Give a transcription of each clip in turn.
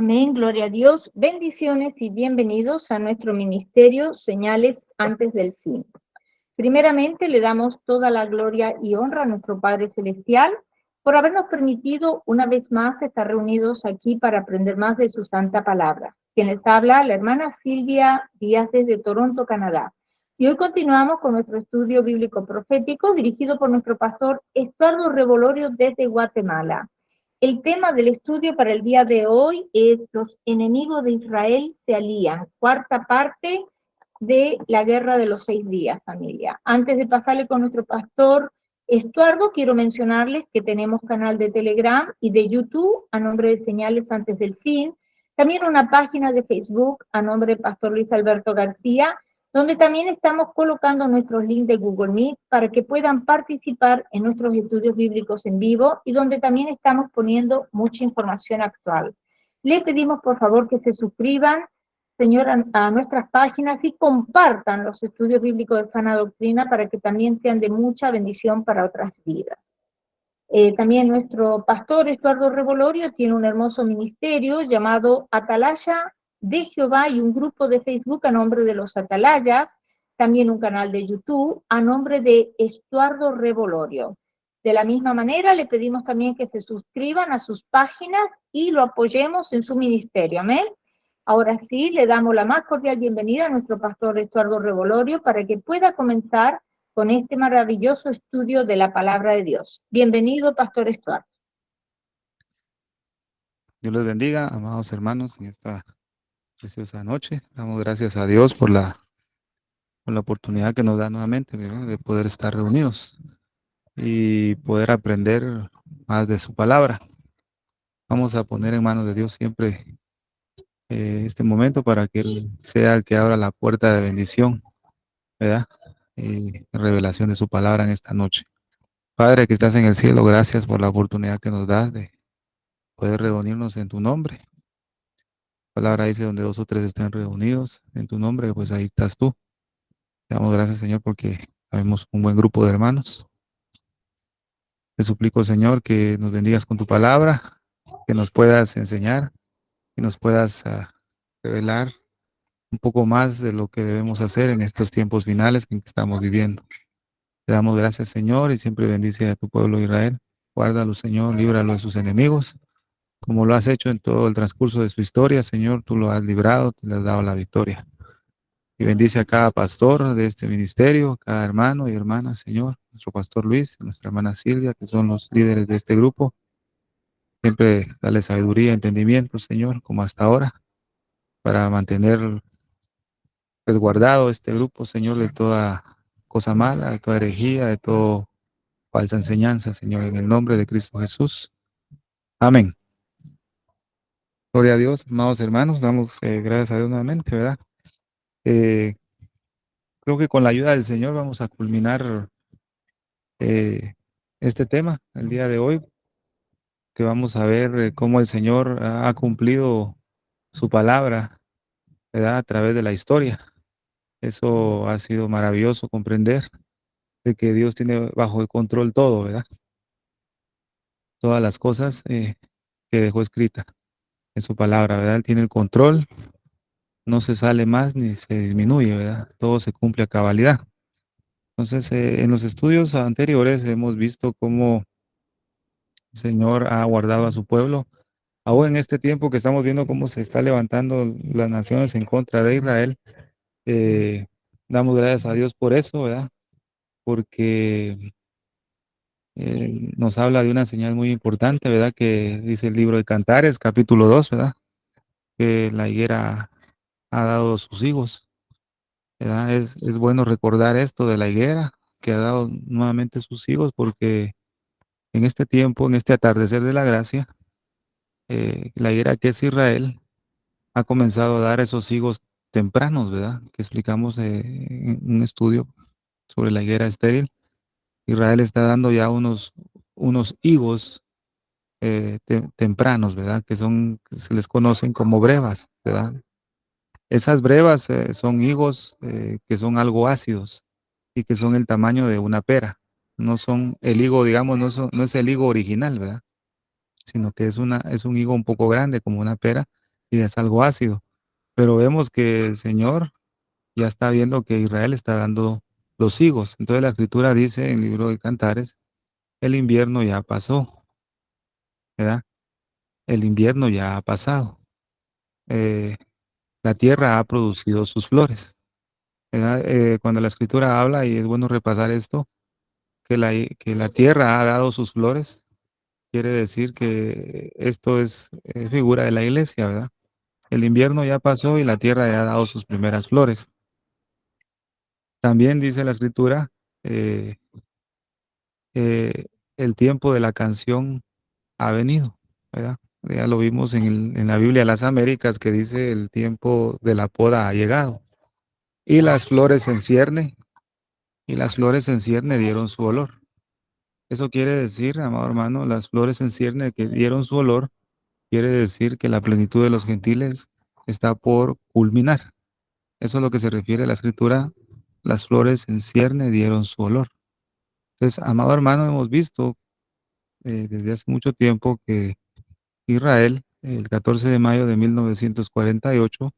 Amén, gloria a Dios. Bendiciones y bienvenidos a nuestro ministerio Señales antes del fin. Primeramente, le damos toda la gloria y honra a nuestro Padre Celestial por habernos permitido una vez más estar reunidos aquí para aprender más de su santa palabra. Quien les habla, la hermana Silvia Díaz desde Toronto, Canadá. Y hoy continuamos con nuestro estudio bíblico profético dirigido por nuestro pastor Estuardo Revolorio desde Guatemala. El tema del estudio para el día de hoy es los enemigos de Israel se alían, cuarta parte de la guerra de los 6 días, familia. Antes de pasarle con nuestro pastor Estuardo, quiero mencionarles que tenemos canal de Telegram y de YouTube a nombre de Señales antes del fin, también una página de Facebook a nombre de Pastor Luis Alberto García, donde también estamos colocando nuestros links de Google Meet para que puedan participar en nuestros estudios bíblicos en vivo y donde también estamos poniendo mucha información actual. Le pedimos por favor que se suscriban, señora, a nuestras páginas y compartan los estudios bíblicos de sana doctrina para que también sean de mucha bendición para otras vidas. También nuestro pastor Estuardo Revolorio tiene un hermoso ministerio llamado Atalaya de Jehová y un grupo de Facebook a nombre de los Atalayas, también un canal de YouTube a nombre de Estuardo Revolorio. De la misma manera, le pedimos también que se suscriban a sus páginas y lo apoyemos en su ministerio. Amén. Ahora sí, le damos la más cordial bienvenida a nuestro pastor Estuardo Revolorio para que pueda comenzar con este maravilloso estudio de la palabra de Dios. Bienvenido, Pastor Estuardo. Dios les bendiga, amados hermanos, en esta preciosa noche. Damos gracias a Dios por la oportunidad que nos da nuevamente, ¿verdad?, de poder estar reunidos y poder aprender más de su palabra. Vamos a poner en manos de Dios siempre este momento para que Él sea el que abra la puerta de bendición, ¿verdad? Y revelación de su palabra en esta noche. Padre que estás en el cielo, gracias por la oportunidad que nos das de poder reunirnos en tu nombre. La palabra dice: donde 2 o 3 estén reunidos en tu nombre, pues ahí estás tú. Te damos gracias, Señor, porque habemos un buen grupo de hermanos. Te suplico, Señor, que nos bendigas con tu palabra, que nos puedas enseñar, que nos puedas revelar un poco más de lo que debemos hacer en estos tiempos finales en que estamos viviendo. Te damos gracias, Señor, y siempre bendice a tu pueblo Israel. Guárdalo, Señor, líbralo de sus enemigos, como lo has hecho en todo el transcurso de su historia, Señor. Tú lo has librado, tú le has dado la victoria. Y bendice a cada pastor de este ministerio, cada hermano y hermana, Señor, nuestro pastor Luis, nuestra hermana Silvia, que son los líderes de este grupo. Siempre dale sabiduría, entendimiento, Señor, como hasta ahora, para mantener resguardado este grupo, Señor, de toda cosa mala, de toda herejía, de toda falsa enseñanza, Señor, en el nombre de Cristo Jesús. Amén. Gloria a Dios, amados hermanos, damos gracias a Dios nuevamente, ¿verdad? Creo que con la ayuda del Señor vamos a culminar este tema el día de hoy, que vamos a ver cómo el Señor ha cumplido su palabra, ¿verdad?, a través de la historia. Eso ha sido maravilloso comprender, de que Dios tiene bajo el control todo, ¿verdad? Todas las cosas que dejó escrita en su palabra, ¿verdad? Él tiene el control, no se sale más ni se disminuye, ¿verdad? Todo se cumple a cabalidad. Entonces, en los estudios anteriores hemos visto cómo el Señor ha guardado a su pueblo. Aún en este tiempo que estamos viendo cómo se está levantando las naciones en contra de Israel, eh, damos gracias a Dios por eso, ¿verdad? Porque nos habla de una señal muy importante, ¿verdad? Que dice el libro de Cantares, capítulo 2, ¿verdad? Que la higuera ha dado sus higos, ¿verdad? Es bueno recordar esto de la higuera, que ha dado nuevamente sus higos, porque en este tiempo, en este atardecer de la gracia, la higuera que es Israel ha comenzado a dar esos higos tempranos, ¿verdad? Que explicamos en un estudio sobre la higuera estéril. Israel está dando ya unos higos tempranos, ¿verdad? Que se les conocen como brevas, ¿verdad? Esas brevas son higos que son algo ácidos y que son el tamaño de una pera. No son el higo, digamos, no es el higo original, ¿verdad? Sino que es un higo un poco grande como una pera, y es algo ácido. Pero vemos que el Señor ya está viendo que Israel está dando los higos. Entonces la escritura dice en el libro de Cantares, el invierno ya pasó, ¿verdad? El invierno ya ha pasado. Eh, la tierra ha producido sus flores, ¿verdad? Cuando la escritura habla, y es bueno repasar esto, que la tierra ha dado sus flores, quiere decir que esto es figura de la iglesia, ¿verdad? El invierno ya pasó y la tierra ya ha dado sus primeras flores. También dice la escritura, eh, eh, el tiempo de la canción ha venido, ¿verdad? Ya lo vimos en la Biblia de las Américas que dice el tiempo de la poda ha llegado. Y las flores en cierne, y las flores en cierne dieron su olor. Eso quiere decir, amado hermano, las flores en cierne que dieron su olor, quiere decir que la plenitud de los gentiles está por culminar. Eso es lo que se refiere a la escritura. Las flores en cierne dieron su olor. Entonces, amado hermano, hemos visto desde hace mucho tiempo que Israel, el 14 de mayo de 1948,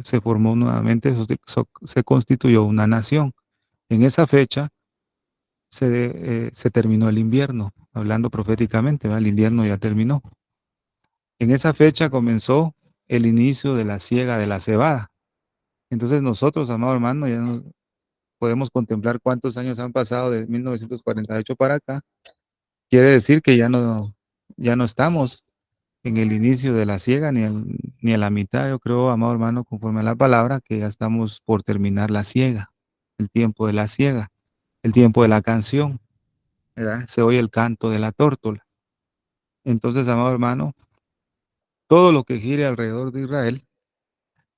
se formó nuevamente, se constituyó una nación. En esa fecha se terminó el invierno, hablando proféticamente, ¿verdad? El invierno ya terminó. En esa fecha comenzó el inicio de la siega de la cebada. Entonces nosotros, amado hermano, ya no podemos contemplar cuántos años han pasado de 1948 para acá. Quiere decir que ya no estamos en el inicio de la siega ni a la mitad, yo creo, amado hermano, conforme a la palabra, que ya estamos por terminar la siega, el tiempo de la siega, el tiempo de la canción, ¿verdad? Se oye el canto de la tórtola. Entonces, amado hermano, todo lo que gire alrededor de Israel,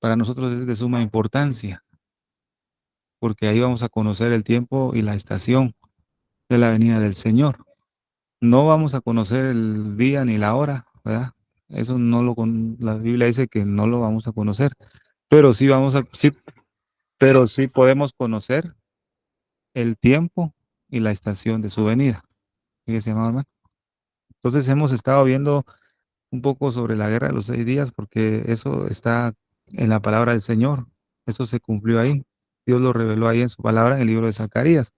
para nosotros es de suma importancia, porque ahí vamos a conocer el tiempo y la estación de la venida del Señor. No vamos a conocer el día ni la hora, ¿verdad? Eso no la Biblia dice que no lo vamos a conocer, pero pero sí podemos conocer el tiempo y la estación de su venida. Fíjese, amado hermano. Entonces hemos estado viendo un poco sobre la guerra de los 6 días, porque eso está en la palabra del Señor. Eso se cumplió ahí. Dios lo reveló ahí en su palabra en el libro de Zacarías.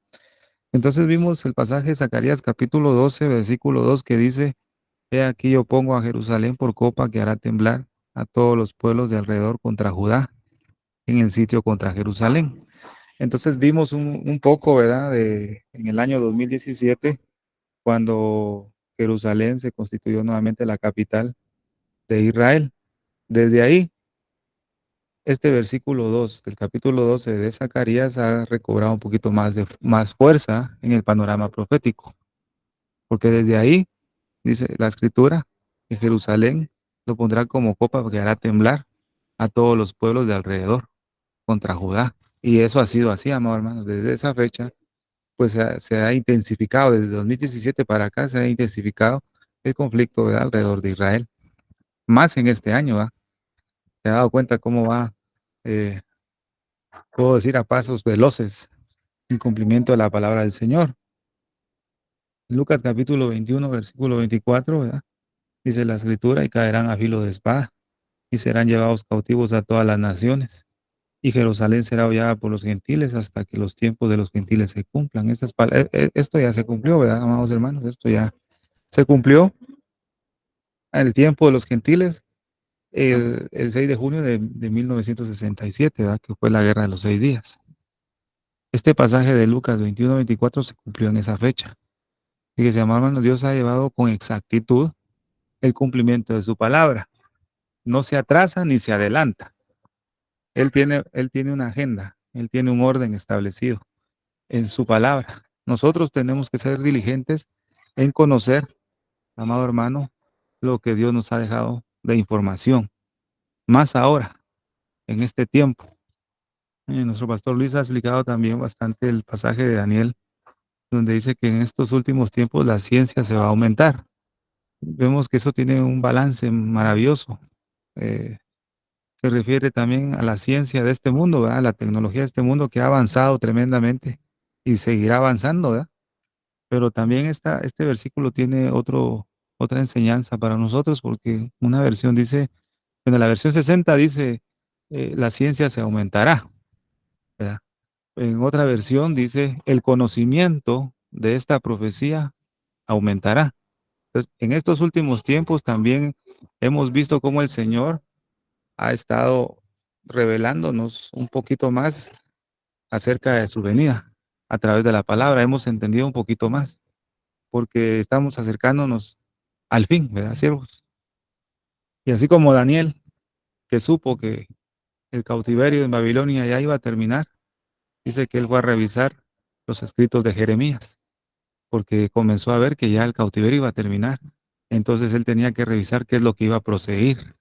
Entonces vimos el pasaje de Zacarías capítulo 12, versículo 2, que dice, he aquí yo pongo a Jerusalén por copa que hará temblar a todos los pueblos de alrededor contra Judá, en el sitio contra Jerusalén. Entonces vimos un poco, ¿verdad? En el año 2017, cuando Jerusalén se constituyó nuevamente la capital de Israel. Desde ahí, este versículo 2 del capítulo 12 de Zacarías ha recobrado un poquito más fuerza en el panorama profético, porque desde ahí, dice la escritura, que Jerusalén lo pondrá como copa que hará temblar a todos los pueblos de alrededor contra Judá. Y eso ha sido así, amados hermanos, desde esa fecha pues se ha intensificado, desde 2017 para acá se ha intensificado el conflicto, ¿verdad? Alrededor de Israel, más en este año, ¿verdad? Se ha dado cuenta cómo va, eh, puedo decir, a pasos veloces en cumplimiento de la palabra del Señor. Lucas capítulo 21, versículo 24, ¿verdad? Dice la escritura, y caerán a filo de espada, y serán llevados cautivos a todas las naciones, y Jerusalén será hollada por los gentiles hasta que los tiempos de los gentiles se cumplan. Esto ya se cumplió, ¿verdad, amados hermanos? Esto ya se cumplió el tiempo de los gentiles el 6 de junio de 1967, ¿verdad? Que fue la guerra de los 6 días. Este pasaje de Lucas 21-24 se cumplió en esa fecha. Fíjese, hermanos, Dios ha llevado con exactitud el cumplimiento de su palabra. No se atrasa ni se adelanta. Él tiene una agenda, Él tiene un orden establecido en su palabra. Nosotros tenemos que ser diligentes en conocer, amado hermano, lo que Dios nos ha dejado de información. Más ahora, en este tiempo. Nuestro pastor Luis ha explicado también bastante el pasaje de Daniel, donde dice que en estos últimos tiempos la ciencia se va a aumentar. Vemos que eso tiene un balance maravilloso. Se refiere también a la ciencia de este mundo, ¿verdad? La tecnología de este mundo que ha avanzado tremendamente y seguirá avanzando, ¿verdad? Pero también este versículo tiene otra enseñanza para nosotros, porque una versión dice, en la versión 60 dice, la ciencia se aumentará, ¿verdad? En otra versión dice, el conocimiento de esta profecía aumentará. Entonces, en estos últimos tiempos también hemos visto cómo el Señor ha estado revelándonos un poquito más acerca de su venida a través de la palabra. Hemos entendido un poquito más, porque estamos acercándonos al fin, ¿verdad, siervos? Y así como Daniel, que supo que el cautiverio en Babilonia ya iba a terminar, dice que él fue a revisar los escritos de Jeremías, porque comenzó a ver que ya el cautiverio iba a terminar. Entonces él tenía que revisar qué es lo que iba a proceder.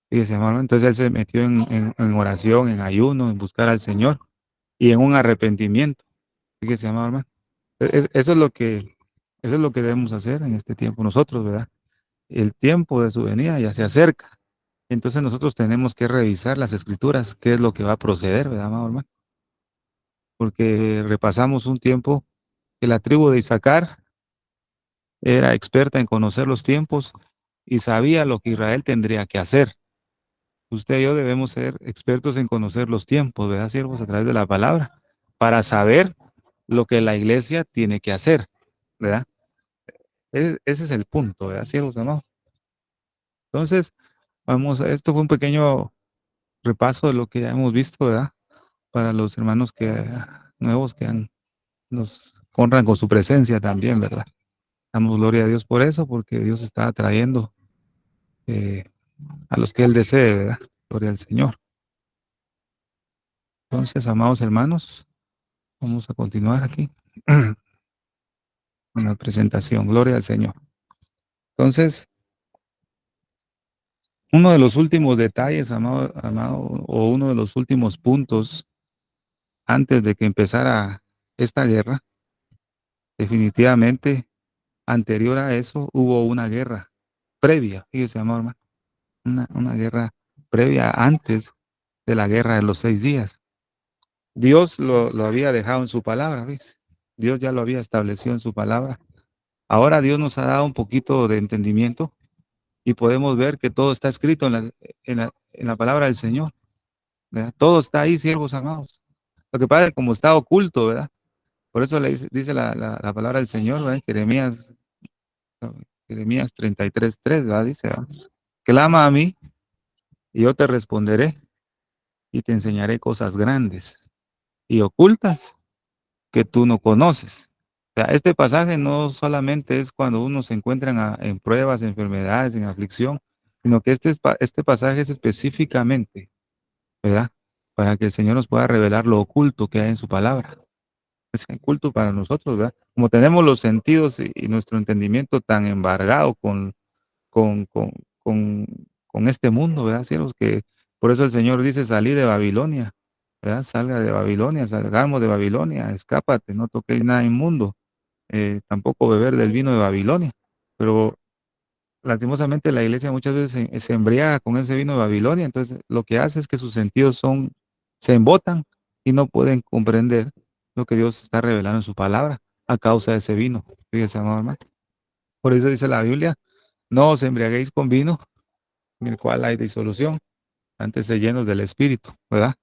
Fíjese, hermano. Entonces él se metió en oración, en ayuno, en buscar al Señor y en un arrepentimiento. Fíjese, hermano. Eso es lo que, eso es lo que debemos hacer en este tiempo nosotros, ¿verdad? El tiempo de su venida ya se acerca. Entonces nosotros tenemos que revisar las escrituras, qué es lo que va a proceder, ¿verdad, amado hermano? Porque repasamos un tiempo que la tribu de Isaacar era experta en conocer los tiempos y sabía lo que Israel tendría que hacer. Usted y yo debemos ser expertos en conocer los tiempos, ¿verdad, siervos? A través de la palabra, para saber lo que la iglesia tiene que hacer, ¿verdad? Ese es el punto, ¿verdad, siervos, hermanos? Entonces, esto fue un pequeño repaso de lo que ya hemos visto, ¿verdad? Para los hermanos nuevos que nos honran con su presencia también, ¿verdad? Damos gloria a Dios por eso, porque Dios está atrayendo eh, a los que Él desee, ¿verdad? Gloria al Señor. Entonces, amados hermanos, vamos a continuar aquí con la presentación. Gloria al Señor. Entonces, uno de los últimos detalles, amado, o uno de los últimos puntos antes de que empezara esta guerra, definitivamente, anterior a eso, hubo una guerra previa, fíjese, amado hermano, una guerra previa antes de la guerra de los 6 días. Dios lo había dejado en su palabra, ¿ves? Dios ya lo había establecido en su palabra. Ahora Dios nos ha dado un poquito de entendimiento y podemos ver que todo está escrito en la palabra del Señor, ¿verdad? Todo está ahí, siervos amados. Lo que pasa es que como está oculto, ¿verdad? Por eso le dice la palabra del Señor, ¿verdad? Jeremías 33:3, ¿verdad? Dice, ¿verdad? Clama a mí y yo te responderé y te enseñaré cosas grandes y ocultas que tú no conoces. O sea, este pasaje no solamente es cuando uno se encuentra en pruebas, enfermedades, en aflicción, sino que este pasaje es específicamente, ¿verdad? Para que el Señor nos pueda revelar lo oculto que hay en su palabra. Es oculto para nosotros, ¿verdad? Como tenemos los sentidos y nuestro entendimiento tan embargado con, con, con, con este mundo, ¿verdad? Cielos, que por eso el Señor dice, salí de Babilonia, ¿verdad? Salga de Babilonia, salgamos de Babilonia, escápate, no toquéis nada inmundo, tampoco beber del vino de Babilonia. Pero lastimosamente la iglesia muchas veces se embriaga con ese vino de Babilonia, entonces lo que hace es que sus sentidos se embotan y no pueden comprender lo que Dios está revelando en su palabra a causa de ese vino. Fíjese, amado hermano. Por eso dice la Biblia, no os embriaguéis con vino, en el cual hay disolución, antes se llenos del Espíritu, ¿verdad?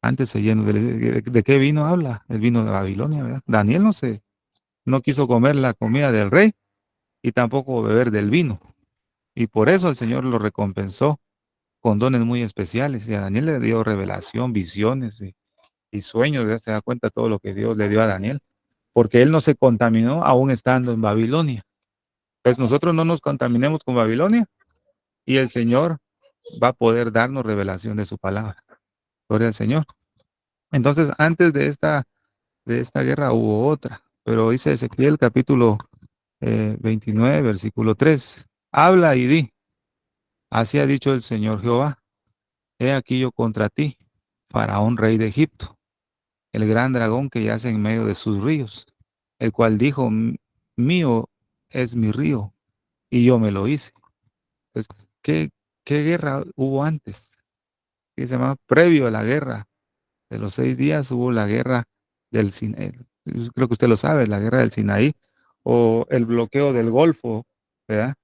Antes se llenos ¿de qué vino habla? El vino de Babilonia, ¿verdad? Daniel no quiso comer la comida del rey y tampoco beber del vino. Y por eso el Señor lo recompensó con dones muy especiales. Y a Daniel le dio revelación, visiones y sueños. Ya se da cuenta todo lo que Dios le dio a Daniel. Porque él no se contaminó aún estando en Babilonia. Pues nosotros no nos contaminemos con Babilonia y el Señor va a poder darnos revelación de su palabra. Gloria al Señor. Entonces, antes de esta guerra hubo otra. Pero dice Ezequiel capítulo 29, versículo 3. Habla y di. Así ha dicho el Señor Jehová. He aquí yo contra ti, Faraón, rey de Egipto, el gran dragón que yace en medio de sus ríos, el cual dijo, mío es mi río, y yo me lo hice. Entonces, ¿qué guerra hubo antes? ¿Qué se llama? Previo a la guerra de los 6 días hubo la guerra del Sinaí. Creo que usted lo sabe, la guerra del Sinaí, o el bloqueo del Golfo, ¿verdad?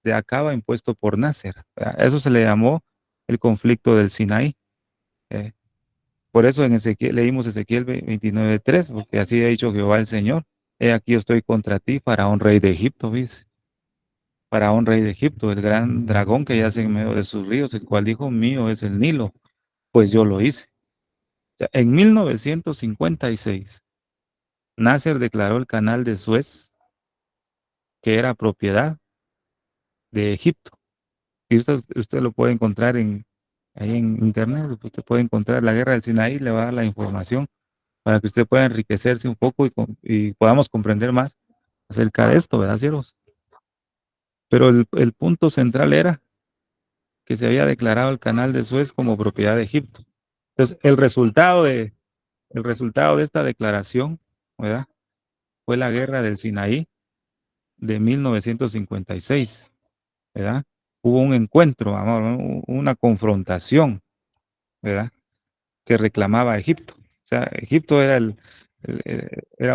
De Acaba impuesto por Nasser, ¿verdad? Eso se le llamó el conflicto del Sinaí. ¿eh? Por eso en Ezequiel, leímos Ezequiel 29:3, porque así ha dicho Jehová el Señor. He aquí yo estoy contra ti, Faraón, rey de Egipto, ¿ves? Faraón, rey de Egipto, el gran dragón que yace en medio de sus ríos, el cual dijo, mío es el Nilo, pues yo lo hice. O sea, en 1956, Nasser declaró el canal de Suez, que era propiedad de Egipto. Y usted lo puede encontrar ahí en internet, usted puede encontrar la guerra del Sinaí, le va a dar la información para que usted pueda enriquecerse un poco y podamos comprender más acerca de esto, ¿verdad, siervos? Pero el punto central era que se había declarado el canal de Suez como propiedad de Egipto. Entonces, el resultado de esta declaración, ¿verdad? Fue la guerra del Sinaí de 1956, ¿verdad? Hubo un encuentro, una confrontación, ¿verdad? Que reclamaba a Egipto. O sea, Egipto era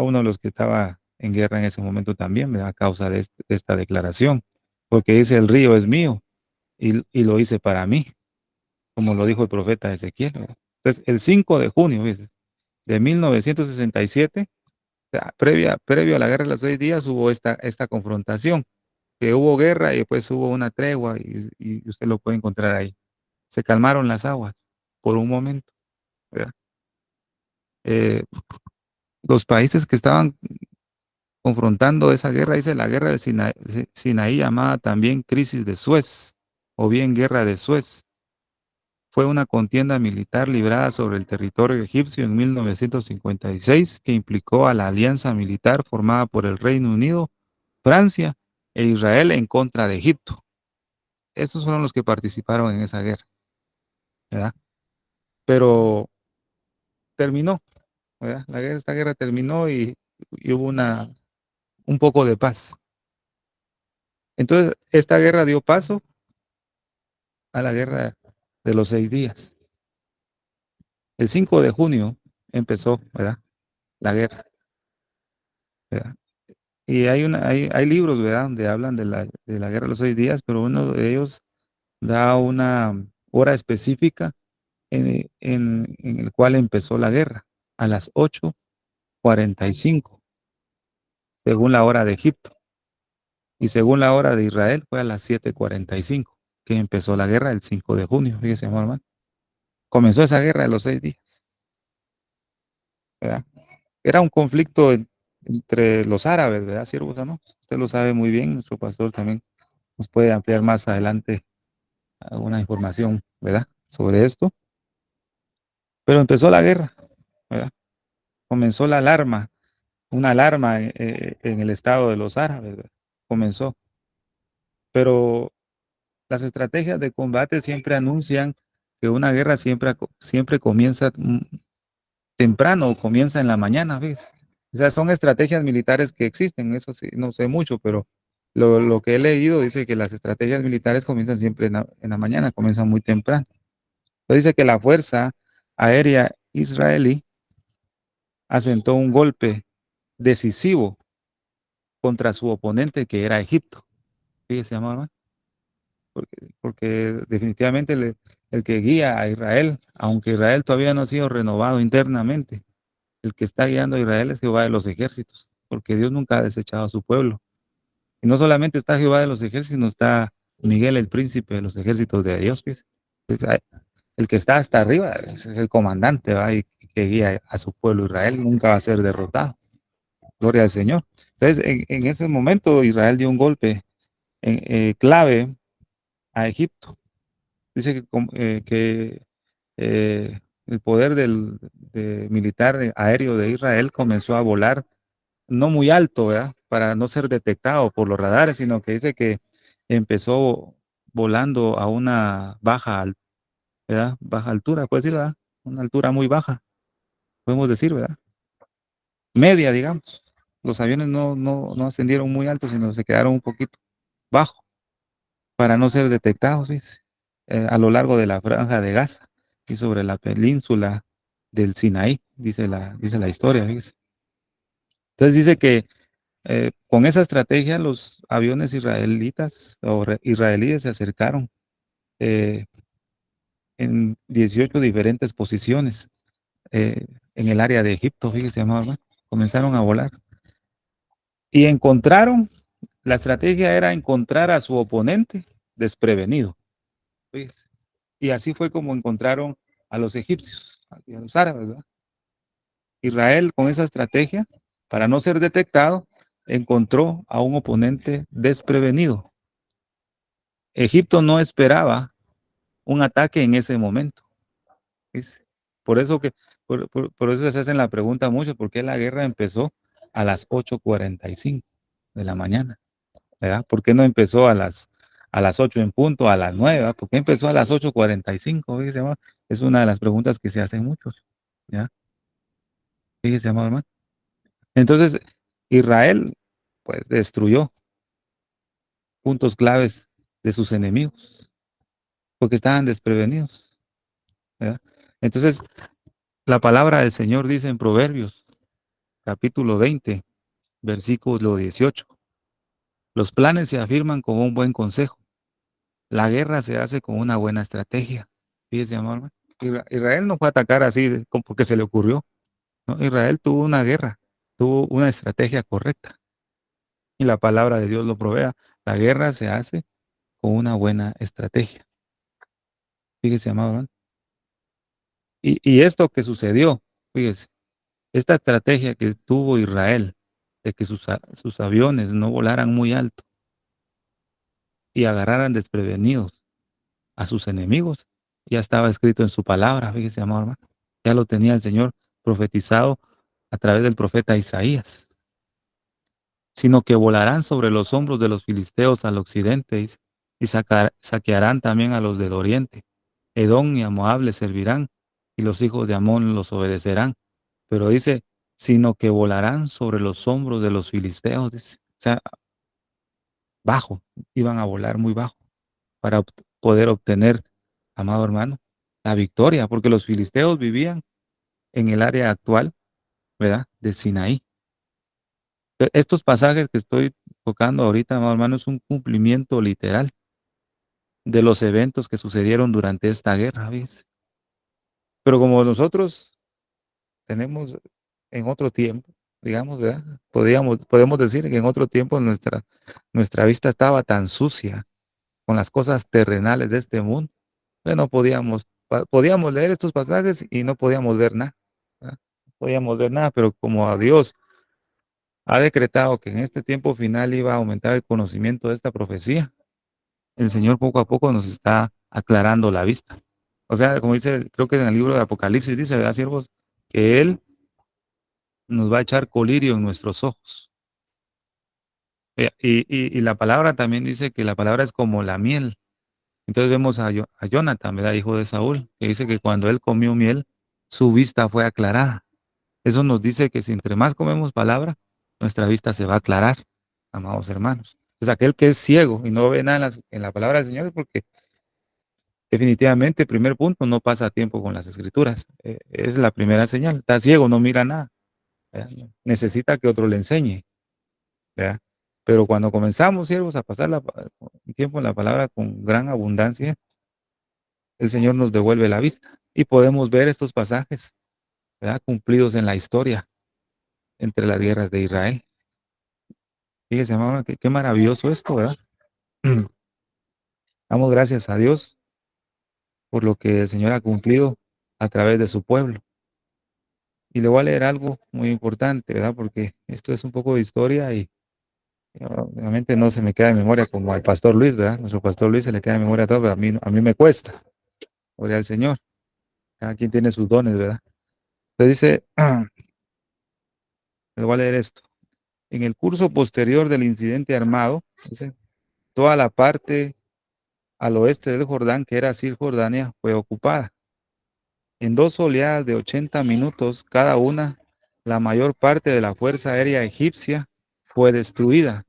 uno de los que estaba en guerra en ese momento también, ¿verdad? A causa de esta declaración, porque dice el río es mío y lo hice para mí, como lo dijo el profeta Ezequiel, ¿verdad? Entonces, el 5 de junio de 1967, o sea, previo a la guerra de los 6 días, hubo esta confrontación, que hubo guerra y después hubo una tregua y usted lo puede encontrar ahí. Se calmaron las aguas por un momento, ¿verdad? Eh, los países que estaban confrontando esa guerra, dice la guerra del Sinaí, llamada también crisis de Suez, o bien guerra de Suez. Fue una contienda militar librada sobre el territorio egipcio en 1956 que implicó a la alianza militar formada por el Reino Unido, Francia e Israel en contra de Egipto. Esos fueron los que participaron en esa guerra, ¿verdad? Pero terminó, ¿verdad? Esta guerra terminó y hubo un poco de paz. Entonces, esta guerra dio paso a la guerra de los 6 días. El 5 de junio empezó, ¿verdad? La guerra, ¿verdad? Y hay libros, ¿verdad? Donde hablan de la guerra de los 6 días, pero uno de ellos da una hora específica en el cual empezó la guerra, a las 8:45, según la hora de Egipto. Y según la hora de Israel fue a las 7:45 que empezó la guerra el 5 de junio. Fíjese, amor, hermano. Comenzó esa guerra de los 6 días, ¿verdad? Era un conflicto entre los árabes, ¿verdad, siervos o no? Usted lo sabe muy bien, nuestro pastor también nos puede ampliar más adelante alguna información, ¿verdad? Sobre esto. Pero empezó la guerra, ¿verdad? Comenzó la alarma, una alarma en el estado de los árabes, ¿verdad? Comenzó. Pero las estrategias de combate siempre anuncian que una guerra siempre comienza temprano, comienza en la mañana, ¿ves? O sea, son estrategias militares que existen, eso sí, no sé mucho, pero lo que he leído dice que las estrategias militares comienzan siempre en la mañana, comienzan muy temprano. Entonces dice que la fuerza aérea israelí asentó un golpe decisivo contra su oponente que era Egipto. Fíjese, amor, porque definitivamente el que guía a Israel, aunque Israel todavía no ha sido renovado internamente, el que está guiando a Israel es Jehová de los ejércitos, porque Dios nunca ha desechado a su pueblo. Y no solamente está Jehová de los ejércitos, sino está Miguel, el príncipe de los ejércitos de Dios. Pues. El que está hasta arriba es el comandante, ¿va? Y que guía a su pueblo Israel, nunca va a ser derrotado. Gloria al Señor. Entonces, en ese momento Israel dio un golpe clave a Egipto. Dice que el poder militar aéreo de Israel comenzó a volar no muy alto, ¿verdad? Para no ser detectado por los radares, sino que dice que empezó volando a una ¿verdad? Baja altura, puede decir, ¿verdad? Una altura muy baja, podemos decir, ¿verdad? Media, digamos. Los aviones no ascendieron muy alto, sino se quedaron un poquito bajo para no ser detectados, ¿ves? A lo largo de la franja de Gaza y sobre la península del Sinaí, dice la historia, ¿ves? Entonces dice que Con esa estrategia, los aviones israelitas o israelíes se acercaron eh, en 18 diferentes posiciones en el área de Egipto, fíjese, amado hermano. Comenzaron a volar y encontraron, la estrategia era encontrar a su oponente desprevenido, fíjese. Y así fue como encontraron a los egipcios, a los árabes, ¿verdad? Israel, con esa estrategia, para no ser detectado, encontró a un oponente desprevenido. Egipto no esperaba un ataque en ese momento. ¿Ves? Por eso que, por eso se hacen la pregunta mucho, ¿por qué la guerra empezó a las 8:45 de la mañana? ¿Verdad? ¿Por qué no empezó a las 8 en punto, a las 9? ¿Verdad? ¿Por qué empezó a las 8:45? Fíjese, amado, es una de las preguntas que se hacen muchos. ¿Ya? Fíjese, amado hermano. Entonces, Israel, pues, destruyó puntos claves de sus enemigos, porque estaban desprevenidos. ¿Verdad? Entonces, la palabra del Señor dice en Proverbios, capítulo 20, versículo 18. Los planes se afirman con un buen consejo. La guerra se hace con una buena estrategia. Fíjese, amor. Israel no fue a atacar así porque se le ocurrió. No, Israel tuvo una guerra, tuvo una estrategia correcta. Y la palabra de Dios lo provea. La guerra se hace con una buena estrategia. Fíjese, amado. Y esto que sucedió, fíjese, esta estrategia que tuvo Israel de que sus aviones no volaran muy alto y agarraran desprevenidos a sus enemigos, ya estaba escrito en su palabra, fíjese, amado hermano. Ya lo tenía el Señor profetizado a través del profeta Isaías. Sino que volarán sobre los hombros de los filisteos al occidente y saquearán también a los del oriente. Edom y a Moab les servirán y los hijos de Amón los obedecerán. Pero dice, sino que volarán sobre los hombros de los filisteos. Dice. O sea, bajo, iban a volar muy bajo para poder obtener, amado hermano, la victoria, porque los filisteos vivían en el área actual, ¿verdad? De Sinaí. Estos pasajes que estoy tocando ahorita, amado hermano, es un cumplimiento literal de los eventos que sucedieron durante esta guerra, ¿ves? Pero como nosotros tenemos en otro tiempo, digamos, ¿verdad? Podemos decir que en otro tiempo nuestra vista estaba tan sucia con las cosas terrenales de este mundo, que no podíamos leer estos pasajes y no podíamos ver nada, ¿verdad? No podíamos ver nada, pero como a Dios ha decretado que en este tiempo final iba a aumentar el conocimiento de esta profecía, el Señor poco a poco nos está aclarando la vista. O sea, como dice, creo que en el libro de Apocalipsis dice, ¿verdad, siervos? Que Él nos va a echar colirio en nuestros ojos. Y la palabra también dice que la palabra es como la miel. Entonces vemos a Jonathan, ¿verdad? Hijo de Saúl, que dice que cuando él comió miel, su vista fue aclarada. Eso nos dice que si entre más comemos palabra, nuestra vista se va a aclarar, amados hermanos. Entonces aquel que es ciego y no ve nada en la palabra del Señor es porque definitivamente, primer punto, no pasa tiempo con las escrituras. Es la primera señal. Está ciego, no mira nada. ¿Verdad? Necesita que otro le enseñe. ¿Verdad? Pero cuando comenzamos, siervos, a pasar el tiempo en la palabra con gran abundancia, el Señor nos devuelve la vista y podemos ver estos pasajes, ¿verdad? Cumplidos en la historia entre las guerras de Israel. Fíjese, hermano, qué maravilloso esto, ¿verdad? Damos gracias a Dios por lo que el Señor ha cumplido a través de su pueblo. Y le voy a leer algo muy importante, ¿verdad? Porque esto es un poco de historia y obviamente no se me queda en memoria como al pastor Luis, ¿verdad? Nuestro pastor Luis se le queda en memoria todo, pero a mí me cuesta. Gloria al Señor. Cada quien tiene sus dones, ¿verdad? Entonces dice, le voy a leer esto. En el curso posterior del incidente armado, dice, toda la parte al oeste del Jordán, que era Cisjordania, fue ocupada. En 2 oleadas de 80 minutos cada una, la mayor parte de la fuerza aérea egipcia fue destruida.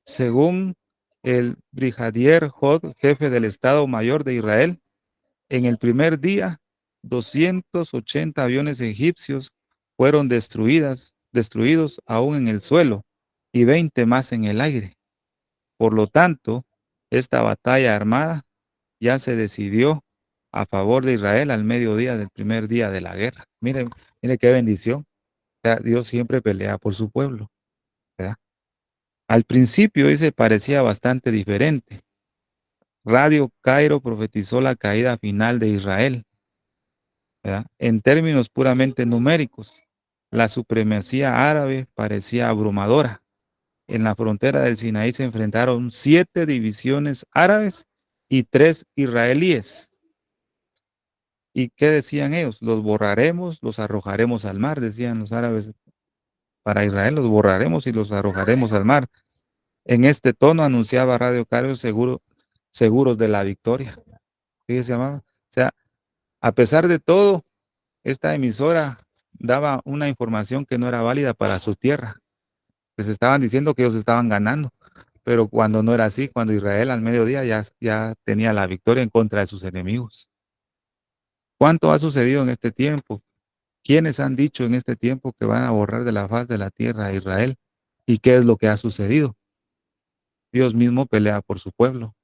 Según el brigadier Hod, jefe del Estado Mayor de Israel, en el primer día, 280 aviones egipcios fueron destruidos aún en el suelo, y 20 más en el aire. Por lo tanto, esta batalla armada ya se decidió a favor de Israel al mediodía del primer día de la guerra. Miren, mire qué bendición. O sea, Dios siempre pelea por su pueblo, ¿verdad? Al principio, dice, parecía bastante diferente. Radio Cairo profetizó la caída final de Israel, ¿verdad? En términos puramente numéricos, la supremacía árabe parecía abrumadora. En la frontera del Sinaí se enfrentaron 7 divisiones árabes y 3 israelíes. ¿Y qué decían ellos? Los borraremos, los arrojaremos al mar, decían los árabes. Para Israel los borraremos y los arrojaremos al mar. En este tono anunciaba Radio Cairo seguros de la victoria. Fíjese, amado. O sea, a pesar de todo, esta emisora daba una información que no era válida para su tierra. Les estaban diciendo que ellos estaban ganando, pero cuando no era así, cuando Israel al mediodía ya tenía la victoria en contra de sus enemigos. ¿Cuánto ha sucedido en este tiempo? ¿Quiénes han dicho en este tiempo que van a borrar de la faz de la tierra a Israel? ¿Y qué es lo que ha sucedido? Dios mismo pelea por su pueblo.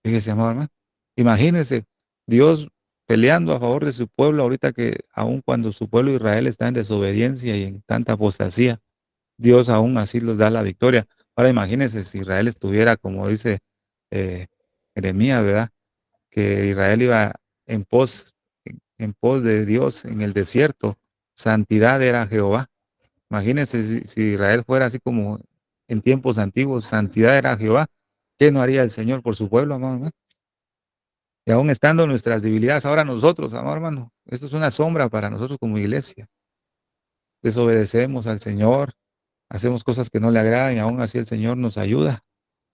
Fíjese, amor, hermano. Imagínese, Dios peleando a favor de su pueblo ahorita que aun cuando su pueblo Israel está en desobediencia y en tanta apostasía, Dios aún así les da la victoria. Ahora imagínense si Israel estuviera, como dice eh, Jeremías, ¿verdad? Que Israel iba en pos de Dios en el desierto. Santidad era Jehová. Imagínense si Israel fuera así como en tiempos antiguos, santidad era Jehová. ¿Qué no haría el Señor por su pueblo, amado hermano? Y aún estando en nuestras debilidades, ahora nosotros, amado hermano, esto es una sombra para nosotros como iglesia. Desobedecemos al Señor, hacemos cosas que no le agradan y aún así el Señor nos ayuda,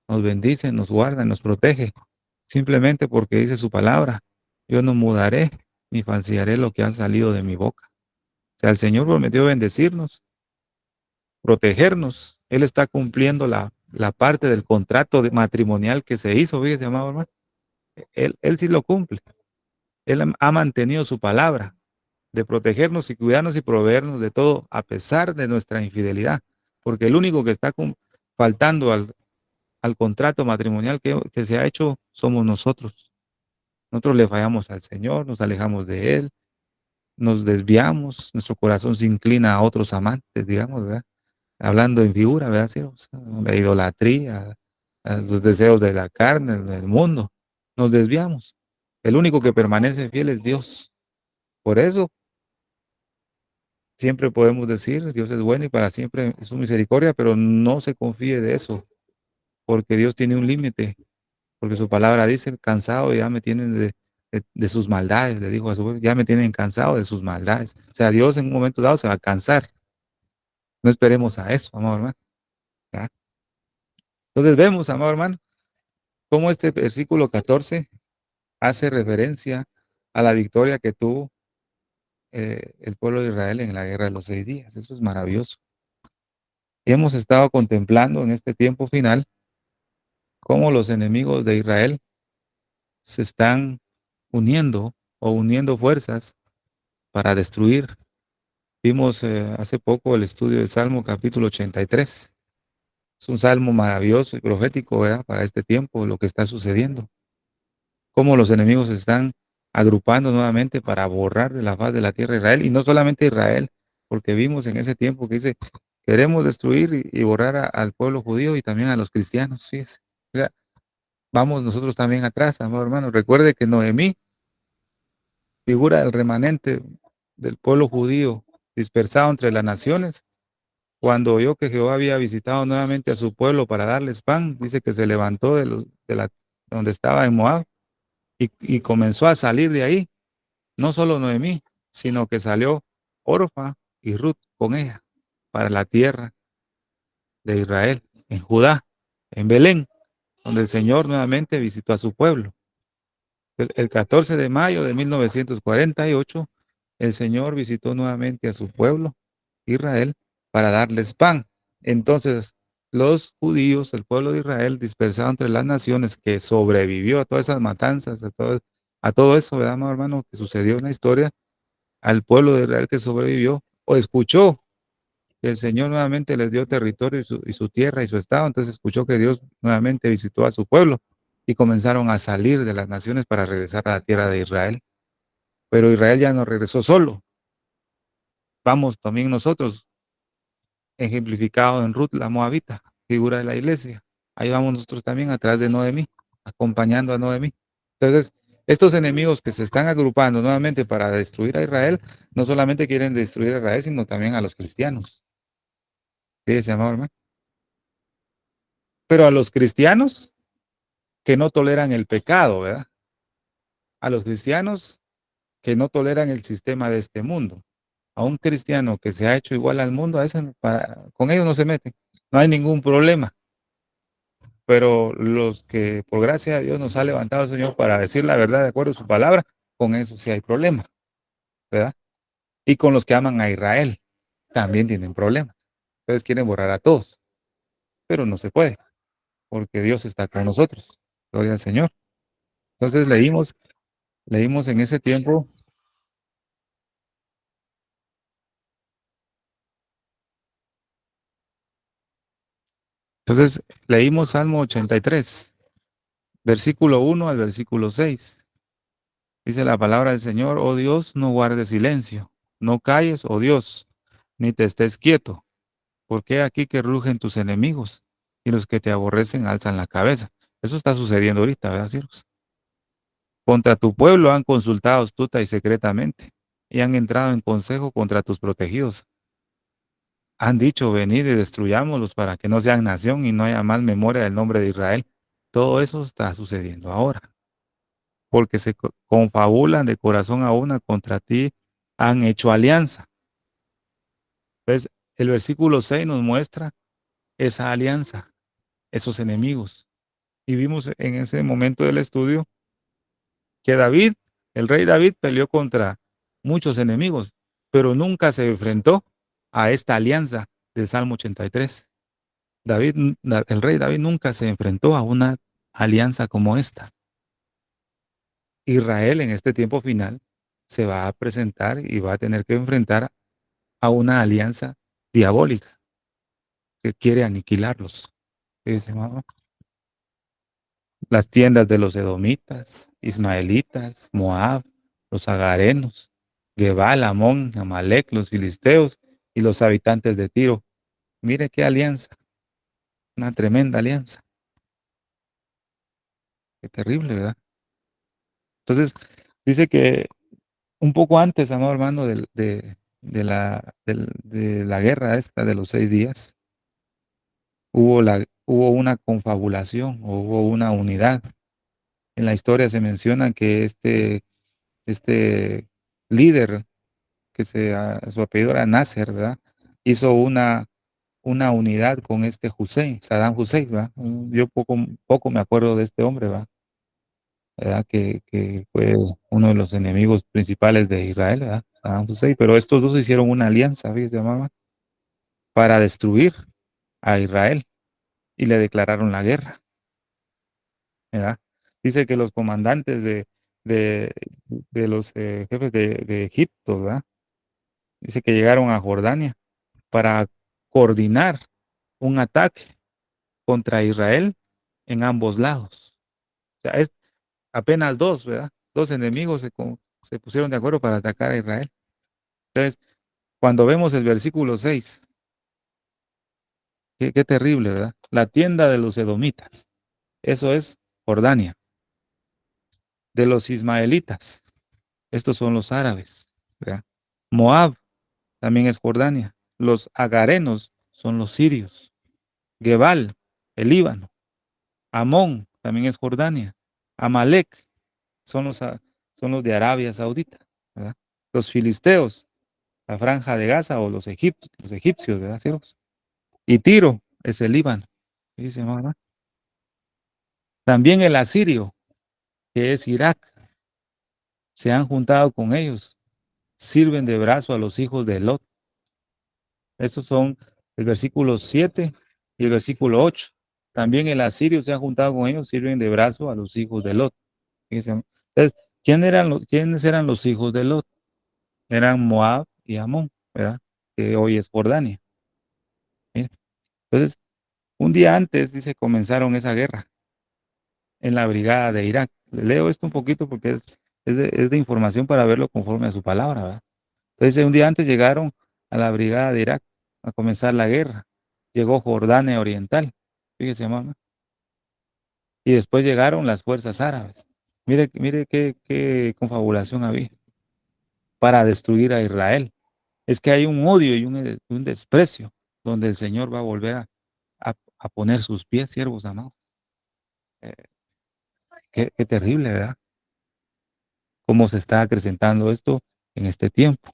nos bendice, nos guarda, nos protege, simplemente porque dice su palabra. Yo no mudaré ni falsearé lo que ha salido de mi boca. O sea, el Señor prometió bendecirnos, protegernos. Él está cumpliendo la parte del contrato matrimonial que se hizo, fíjese, amado hermano. Él sí lo cumple. Él ha mantenido su palabra de protegernos y cuidarnos y proveernos de todo a pesar de nuestra infidelidad. Porque el único que está faltando al contrato matrimonial que se ha hecho somos nosotros. Nosotros le fallamos al Señor, nos alejamos de Él, nos desviamos, nuestro corazón se inclina a otros amantes, digamos, ¿verdad? Hablando en figura, ¿verdad? Sí, o sea, la idolatría, a los deseos de la carne, del mundo. Nos desviamos. El único que permanece fiel es Dios. Por eso siempre podemos decir, Dios es bueno y para siempre es su misericordia, pero no se confíe de eso, porque Dios tiene un límite, porque su palabra dice, cansado ya me tienen de sus maldades, le dijo a su pueblo, ya me tienen cansado de sus maldades. O sea, Dios en un momento dado se va a cansar. No esperemos a eso, amado hermano. ¿Ya? Entonces vemos, amado hermano, cómo este versículo 14 hace referencia a la victoria que tuvo el pueblo de Israel en la guerra de los 6 días. Eso es maravilloso. Y hemos estado contemplando en este tiempo final cómo los enemigos de Israel se están uniendo o uniendo fuerzas para destruir. Vimos hace poco el estudio del Salmo capítulo 83. Es un salmo maravilloso y profético, ¿verdad? Para este tiempo, lo que está sucediendo. Cómo los enemigos se están agrupando nuevamente para borrar de la faz de la tierra de Israel. Y no solamente Israel, porque vimos en ese tiempo que dice, queremos destruir y borrar al pueblo judío y también a los cristianos. ¿Sí? O sea, vamos nosotros también atrás, amado hermano. Recuerde que Noemí, figura del remanente del pueblo judío dispersado entre las naciones, cuando oyó que Jehová había visitado nuevamente a su pueblo para darles pan, dice que se levantó donde estaba en Moab y comenzó a salir de ahí. No solo Noemí, sino que salió Orfa y Ruth con ella para la tierra de Israel, en Judá, en Belén, donde el Señor nuevamente visitó a su pueblo. El 14 de mayo de 1948, el Señor visitó nuevamente a su pueblo, Israel, para darles pan. Entonces, los judíos, el pueblo de Israel, dispersado entre las naciones, que sobrevivió a todas esas matanzas, a todo eso, ¿verdad, hermano? Que sucedió en la historia, al pueblo de Israel que sobrevivió, o escuchó que el Señor nuevamente les dio territorio y su tierra y su estado. Entonces escuchó que Dios nuevamente visitó a su pueblo y comenzaron a salir de las naciones para regresar a la tierra de Israel. Pero Israel ya no regresó solo. Vamos también nosotros, ejemplificado en Ruth, la moabita, figura de la iglesia. Ahí vamos nosotros también atrás de Noemí, acompañando a Noemí. Entonces, estos enemigos que se están agrupando nuevamente para destruir a Israel, no solamente quieren destruir a Israel, sino también a los cristianos. Fíjese, amado hermano. Pero a los cristianos que no toleran el pecado, ¿verdad? A los cristianos que no toleran el sistema de este mundo. A un cristiano que se ha hecho igual al mundo, a ese, con ellos no se meten. No hay ningún problema. Pero los que por gracia de Dios nos ha levantado el Señor para decir la verdad de acuerdo a su palabra, con eso sí hay problema, ¿verdad? Y con los que aman a Israel también tienen problemas. Entonces quieren borrar a todos, pero no se puede, porque Dios está con nosotros. Gloria al Señor. Entonces leímos en ese tiempo. Entonces leímos Salmo 83, versículo 1 al versículo 6. Dice la palabra del Señor: oh Dios, no guardes silencio, no calles, oh Dios, ni te estés quieto, porque aquí que rugen tus enemigos y los que te aborrecen alzan la cabeza. Eso está sucediendo ahorita, ¿verdad, siervos? Contra tu pueblo han consultado astuta y secretamente, y han entrado en consejo contra tus protegidos. Han dicho: venid y destruyámoslos para que no sean nación y no haya más memoria del nombre de Israel. Todo eso está sucediendo ahora, porque se confabulan de corazón a una contra ti, han hecho alianza. Entonces, el versículo 6 nos muestra esa alianza, esos enemigos. Y vimos en ese momento del estudio que David, el rey David, peleó contra muchos enemigos, pero nunca se enfrentó a esta alianza del Salmo 83. David, el rey David nunca se enfrentó a una alianza como esta. Israel en este tiempo final se va a presentar y va a tener que enfrentar a una alianza diabólica que quiere aniquilarlos. ¿Sí, mamá? Las tiendas de los edomitas, ismaelitas, Moab, los agarenos, Gebal, Amón, Amalek, los filisteos y los habitantes de Tiro. Mire qué alianza, una tremenda alianza. Qué terrible, ¿verdad? Entonces, dice que un poco antes, amado hermano, de la guerra esta de los 6 días, hubo una confabulación, hubo una unidad. En la historia se menciona que este líder, su apellido era Nasser, ¿verdad? Hizo una unidad con este Hussein, Saddam Hussein, ¿verdad? Yo poco me acuerdo de este hombre, ¿verdad? Que fue uno de los enemigos principales de Israel, ¿verdad? Saddam Hussein, pero estos dos hicieron una alianza, fíjese, mamá, para destruir a Israel y le declararon la guerra, ¿verdad? Dice que los comandantes de, de los jefes de Egipto, ¿verdad? Dice que llegaron a Jordania para coordinar un ataque contra Israel en ambos lados. O sea, es apenas dos, ¿verdad? Dos enemigos se pusieron de acuerdo para atacar a Israel. Entonces, cuando vemos el versículo 6, qué terrible, ¿verdad? La tienda de los edomitas, eso es Jordania. De los ismaelitas, estos son los árabes, ¿verdad? Moab también es Jordania. Los agarenos son los sirios. Gebal, el Líbano. Amón también es Jordania. Amalek son los de Arabia Saudita, ¿verdad? Los filisteos, la franja de Gaza o los egipcios, ¿verdad? ¿Ciertos? Y Tiro es el Líbano. Dice, mamá. También el asirio, que es Irak, se han juntado con ellos. Sirven de brazo a los hijos de Lot. Esos son el versículo 7 y el versículo 8. También el asirio se ha juntado con ellos, sirven de brazo a los hijos de Lot. Entonces, ¿quiénes eran los hijos de Lot? Eran Moab y Amón, ¿verdad? Que hoy es Jordania. Entonces, un día antes, dice, comenzaron esa guerra en la brigada de Irak. Leo esto un poquito porque es de información para verlo conforme a su palabra, ¿verdad? Entonces, un día antes llegaron a la brigada de Irak a comenzar la guerra. Llegó Jordania Oriental, fíjese, hermano. Y después llegaron las fuerzas árabes. Mire qué confabulación había para destruir a Israel. Es que hay un odio y un desprecio donde el Señor va a volver a poner sus pies, siervos amados. Eh, qué terrible, ¿verdad? Cómo se está acrecentando esto en este tiempo.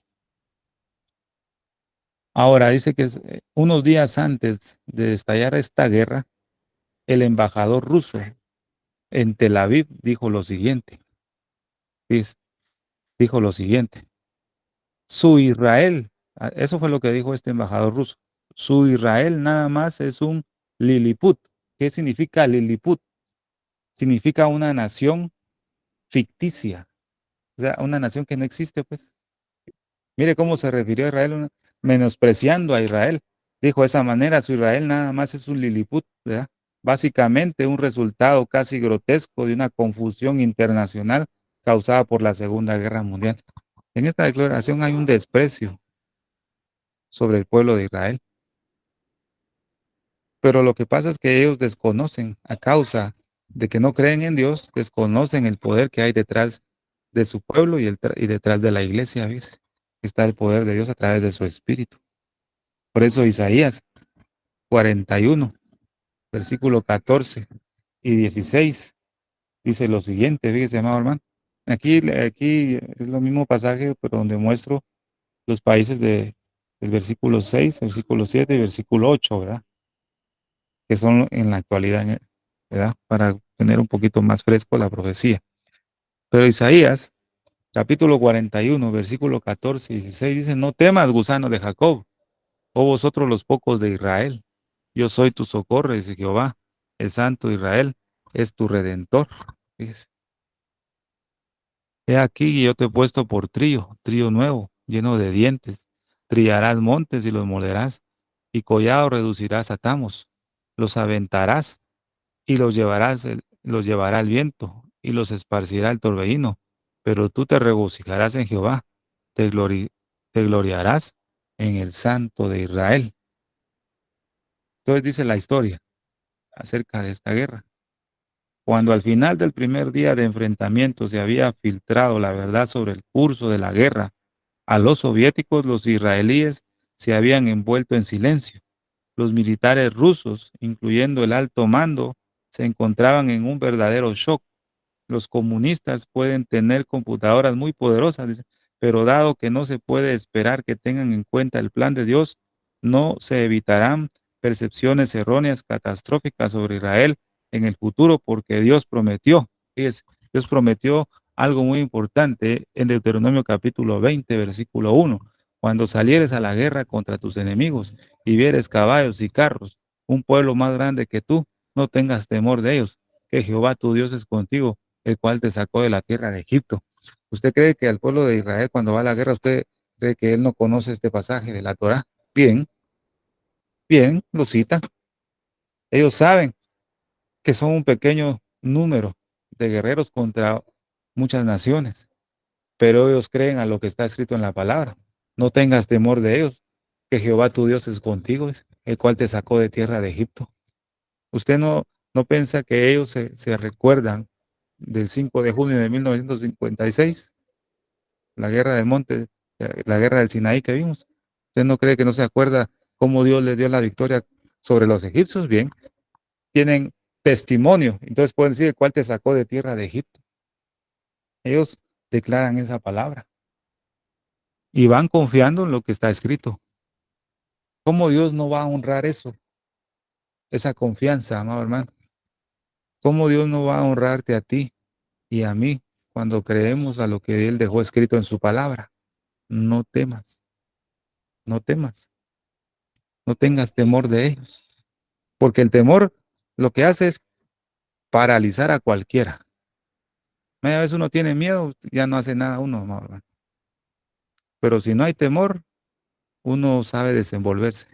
Ahora dice que unos días antes de estallar esta guerra, el embajador ruso en Tel Aviv dijo lo siguiente. Dijo lo siguiente. Su Israel, eso fue lo que dijo este embajador ruso. Su Israel nada más es un Liliput. ¿Qué significa Liliput? Significa una nación ficticia, o sea, una nación que no existe, pues. Mire cómo se refirió a Israel, menospreciando a Israel. Dijo de esa manera, su Israel nada más es un Liliput, ¿verdad? Básicamente un resultado casi grotesco de una confusión internacional causada por la Segunda Guerra Mundial. En esta declaración hay un desprecio sobre el pueblo de Israel. Pero lo que pasa es que ellos desconocen, a causa de que no creen en Dios, desconocen el poder que hay detrás de su pueblo y detrás de la iglesia, ¿ves? Está el poder de Dios a través de su espíritu. Por eso Isaías 41, versículo 14 y 16, dice lo siguiente, fíjese, amado hermano. Aquí es lo mismo pasaje, pero donde muestro los países del versículo 6, versículo 7 y versículo 8, ¿verdad? Que son en la actualidad, ¿verdad? Para tener un poquito más fresco la profecía. Pero Isaías, capítulo 41, versículo 14 y 16, dice, no temas, gusano de Jacob, oh vosotros los pocos de Israel, yo soy tu socorro, dice Jehová, el Santo de Israel es tu redentor. Fíjese. He aquí yo te he puesto por trío nuevo, lleno de dientes. Trillarás montes y los molerás, y collado reducirás a tamos. Los aventarás y los llevará el viento, y los esparcirá el torbellino. Pero tú te regocijarás en Jehová, te, glori- te gloriarás en el Santo de Israel. Entonces dice la historia acerca de esta guerra. Cuando al final del primer día de enfrentamiento se había filtrado la verdad sobre el curso de la guerra, a los soviéticos, los israelíes se habían envuelto en silencio. Los militares rusos, incluyendo el alto mando, se encontraban en un verdadero shock. Los comunistas pueden tener computadoras muy poderosas, dice, pero dado que no se puede esperar que tengan en cuenta el plan de Dios, no se evitarán percepciones erróneas catastróficas sobre Israel en el futuro, porque Dios prometió, fíjese, Dios prometió algo muy importante en Deuteronomio capítulo 20, versículo 1. Cuando salieres a la guerra contra tus enemigos y vieres caballos y carros, un pueblo más grande que tú, no tengas temor de ellos, que Jehová tu Dios es contigo, el cual te sacó de la tierra de Egipto. ¿Usted cree que al pueblo de Israel cuando va a la guerra, usted cree que él no conoce este pasaje de la Torá? Bien, bien, lo cita. Ellos saben que son un pequeño número de guerreros contra muchas naciones, pero ellos creen a lo que está escrito en la palabra. No tengas temor de ellos, que Jehová tu Dios es contigo, el cual te sacó de tierra de Egipto. Usted no piensa que ellos se recuerdan del 5 de junio de 1956, la guerra del monte, la guerra del Sinaí que vimos. ¿Usted no cree que no se acuerda cómo Dios les dio la victoria sobre los egipcios? Bien, tienen testimonio, entonces pueden decir cuál te sacó de tierra de Egipto. Ellos declaran esa palabra y van confiando en lo que está escrito. ¿Cómo Dios no va a honrar eso? Esa confianza, amado hermano. ¿Cómo Dios no va a honrarte a ti y a mí cuando creemos a lo que Él dejó escrito en su palabra? No temas, no temas, no tengas temor de ellos. Porque el temor lo que hace es paralizar a cualquiera. A veces uno tiene miedo, ya no hace nada uno, ¿no? Pero si no hay temor, uno sabe desenvolverse,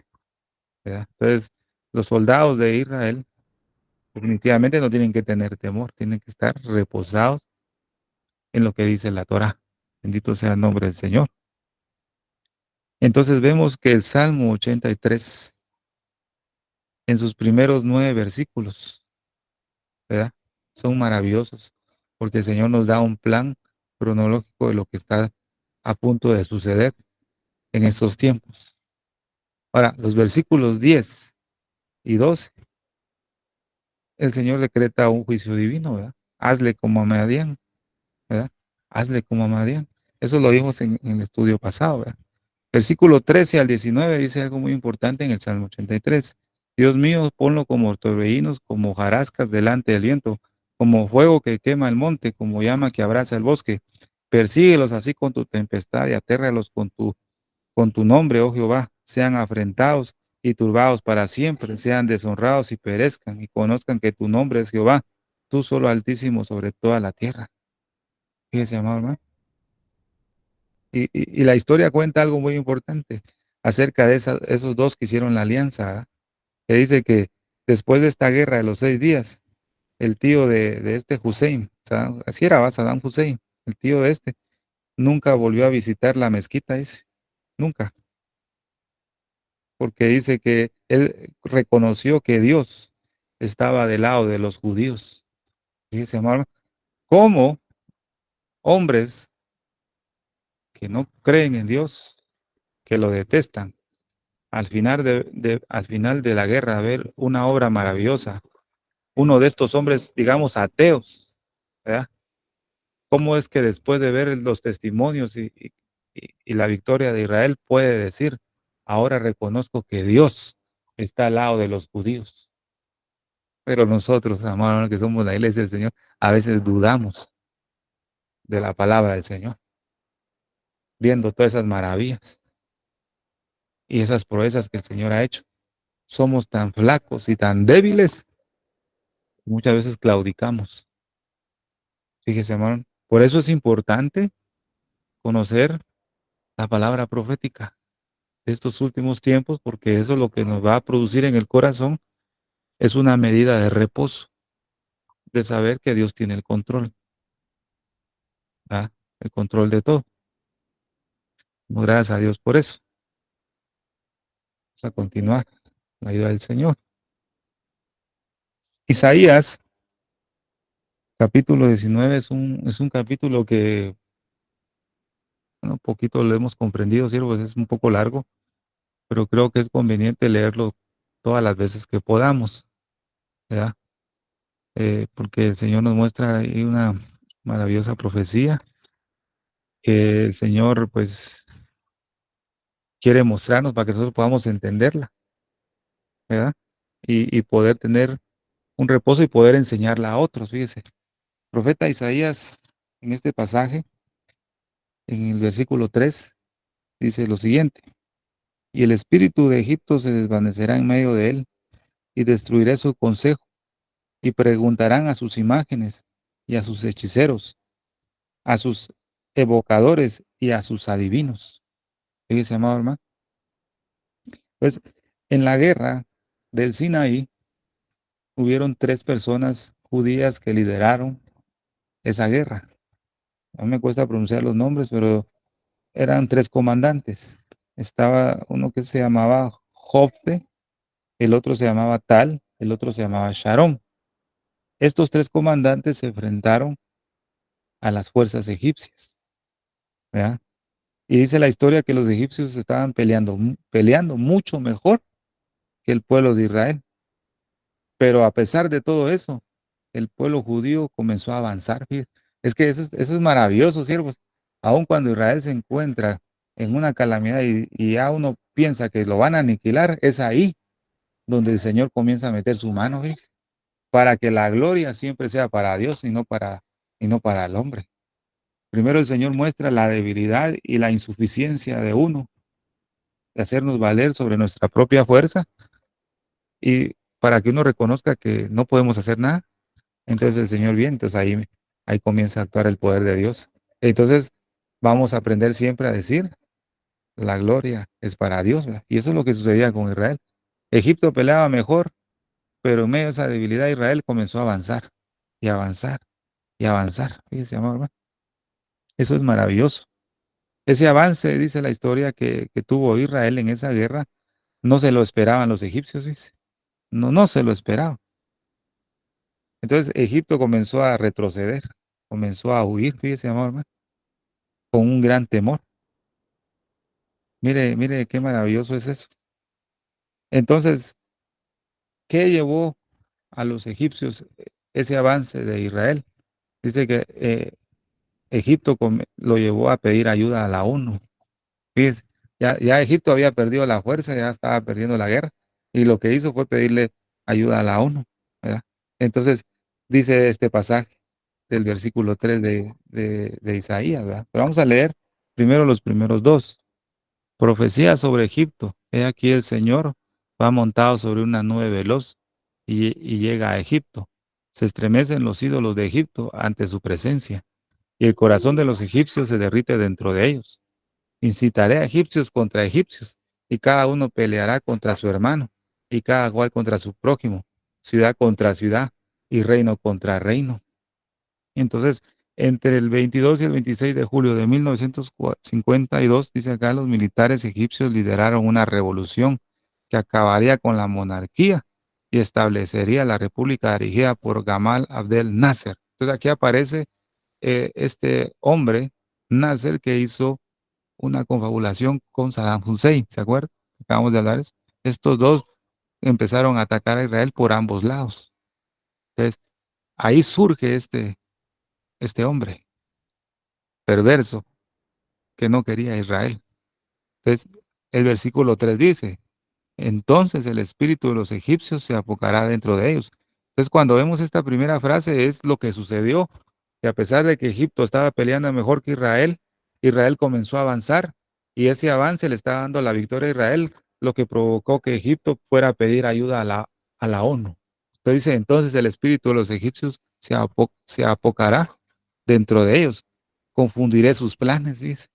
¿verdad? Entonces, Los soldados de Israel definitivamente no tienen que tener temor, tienen que estar reposados en lo que dice la Torá. Bendito sea el nombre del Señor. Entonces vemos que el Salmo 83, en sus primeros 9 versículos, ¿verdad? Son maravillosos, porque el Señor nos da un plan cronológico de lo que está a punto de suceder en estos tiempos. Ahora, los versículos 10 y 12, el Señor decreta un juicio divino, ¿verdad? Hazle como a Madián, ¿verdad? Hazle como a Madián. Eso lo vimos en el estudio pasado, ¿verdad? Versículo 13 al 19 dice algo muy importante en el Salmo 83. Dios mío, ponlo como torbellinos, como hojarascas delante del viento, como fuego que quema el monte, como llama que abraza el bosque. Persíguelos así con tu tempestad y atérralos con tu nombre, oh Jehová. Sean afrentados y turbados para siempre, sean deshonrados y perezcan, y conozcan que tu nombre es Jehová, tú solo altísimo sobre toda la tierra. Fíjese, amado hermano. Y la historia cuenta algo muy importante acerca de esos dos que hicieron la alianza, ¿ah? Que dice que después de esta guerra de los 6 días, el tío de este Hussein, así era, Saddam Hussein, el tío de este, nunca volvió a visitar la mezquita ese, nunca, porque dice que él reconoció que Dios estaba del lado de los judíos. Fíjese, hermano, cómo hombres que no creen en Dios, que lo detestan, al final de la guerra, ver una obra maravillosa, uno de estos hombres, digamos, ateos, ¿verdad? ¿Cómo es que después de ver los testimonios y la victoria de Israel puede decir, ahora reconozco que Dios está al lado de los judíos? Pero nosotros, amados, que somos la iglesia del Señor, a veces dudamos de la palabra del Señor, viendo todas esas maravillas y esas proezas que el Señor ha hecho. Somos tan flacos y tan débiles, que muchas veces claudicamos. Fíjese, hermano, por eso es importante conocer la palabra profética de estos últimos tiempos, porque eso lo que nos va a producir en el corazón es una medida de reposo, de saber que Dios tiene el control, ¿verdad? El control de todo. Gracias a Dios por eso. Vamos a continuar con la ayuda del Señor. Isaías, capítulo 19, es un capítulo que, bueno, un poquito lo hemos comprendido, ¿cierto? Pues es un poco largo, pero creo que es conveniente leerlo todas las veces que podamos, ¿verdad? Porque el Señor nos muestra ahí una maravillosa profecía que el Señor pues quiere mostrarnos para que nosotros podamos entenderla, ¿verdad? Y poder tener un reposo y poder enseñarla a otros. Fíjese, el profeta Isaías en este pasaje, en el versículo 3, dice lo siguiente: y el espíritu de Egipto se desvanecerá en medio de él, y destruiré su consejo, y preguntarán a sus imágenes y a sus hechiceros, a sus evocadores y a sus adivinos. Fíjese, amado hermano. Pues en la guerra del Sinaí hubieron 3 personas judías que lideraron esa guerra. A mí me cuesta pronunciar los nombres, pero eran 3 comandantes. Estaba uno que se llamaba Jofte, el otro se llamaba Tal, el otro se llamaba Sharon. Estos 3 comandantes se enfrentaron a las fuerzas egipcias, ¿verdad? Y dice la historia que los egipcios estaban peleando mucho mejor que el pueblo de Israel. Pero a pesar de todo eso, el pueblo judío comenzó a avanzar. Fíjate. Es que eso es maravilloso, siervos. Aun cuando Israel se encuentra en una calamidad y ya uno piensa que lo van a aniquilar, es ahí donde el Señor comienza a meter su mano, fíjate, para que la gloria siempre sea para Dios y no para el hombre. Primero el Señor muestra la debilidad y la insuficiencia de uno, de hacernos valer sobre nuestra propia fuerza y para que uno reconozca que no podemos hacer nada. Entonces el Señor viene, entonces ahí comienza a actuar el poder de Dios. Entonces vamos a aprender siempre a decir, la gloria es para Dios, ¿verdad? Y eso es lo que sucedía con Israel. Egipto peleaba mejor, pero en medio de esa debilidad Israel comenzó a avanzar y avanzar y avanzar. Fíjese, amado hermano. Eso es maravilloso. Ese avance, dice la historia, que tuvo Israel en esa guerra, no se lo esperaban los egipcios, dice. No, no se lo esperaban. Entonces Egipto comenzó a retroceder, comenzó a huir, fíjese, amado hermano, con un gran temor. Mire, mire qué maravilloso es eso. Entonces, ¿qué llevó a los egipcios ese avance de Israel? Dice que Egipto lo llevó a pedir ayuda a la ONU. Fíjese, ya Egipto había perdido la fuerza, ya estaba perdiendo la guerra, y lo que hizo fue pedirle ayuda a la ONU, ¿verdad? Entonces, dice este pasaje del versículo 3 de Isaías, ¿verdad? Pero vamos a leer primero los primeros dos. Profecía sobre Egipto. He aquí el Señor va montado sobre una nube veloz y llega a Egipto. Se estremecen los ídolos de Egipto ante su presencia, y el corazón de los egipcios se derrite dentro de ellos. Incitaré a egipcios contra egipcios, y cada uno peleará contra su hermano, y cada cual contra su prójimo, ciudad contra ciudad, y reino contra reino. Entonces, entre el 22 y el 26 de julio de 1952, dice acá, los militares egipcios lideraron una revolución que acabaría con la monarquía y establecería la república dirigida por Gamal Abdel Nasser. Entonces, aquí aparece este hombre, Nasser, que hizo una confabulación con Saddam Hussein, ¿se acuerdan? Acabamos de hablar de eso. Estos dos empezaron a atacar a Israel por ambos lados. Entonces, ahí surge este hombre perverso que no quería a Israel. Entonces, el versículo 3 dice, entonces el espíritu de los egipcios se apocará dentro de ellos. Entonces, cuando vemos esta primera frase, es lo que sucedió, que a pesar de que Egipto estaba peleando mejor que Israel, Israel comenzó a avanzar y ese avance le está dando la victoria a Israel, lo que provocó que Egipto fuera a pedir ayuda a la ONU. Entonces dice, entonces el espíritu de los egipcios se apocará dentro de ellos. Confundiré sus planes, ¿ves?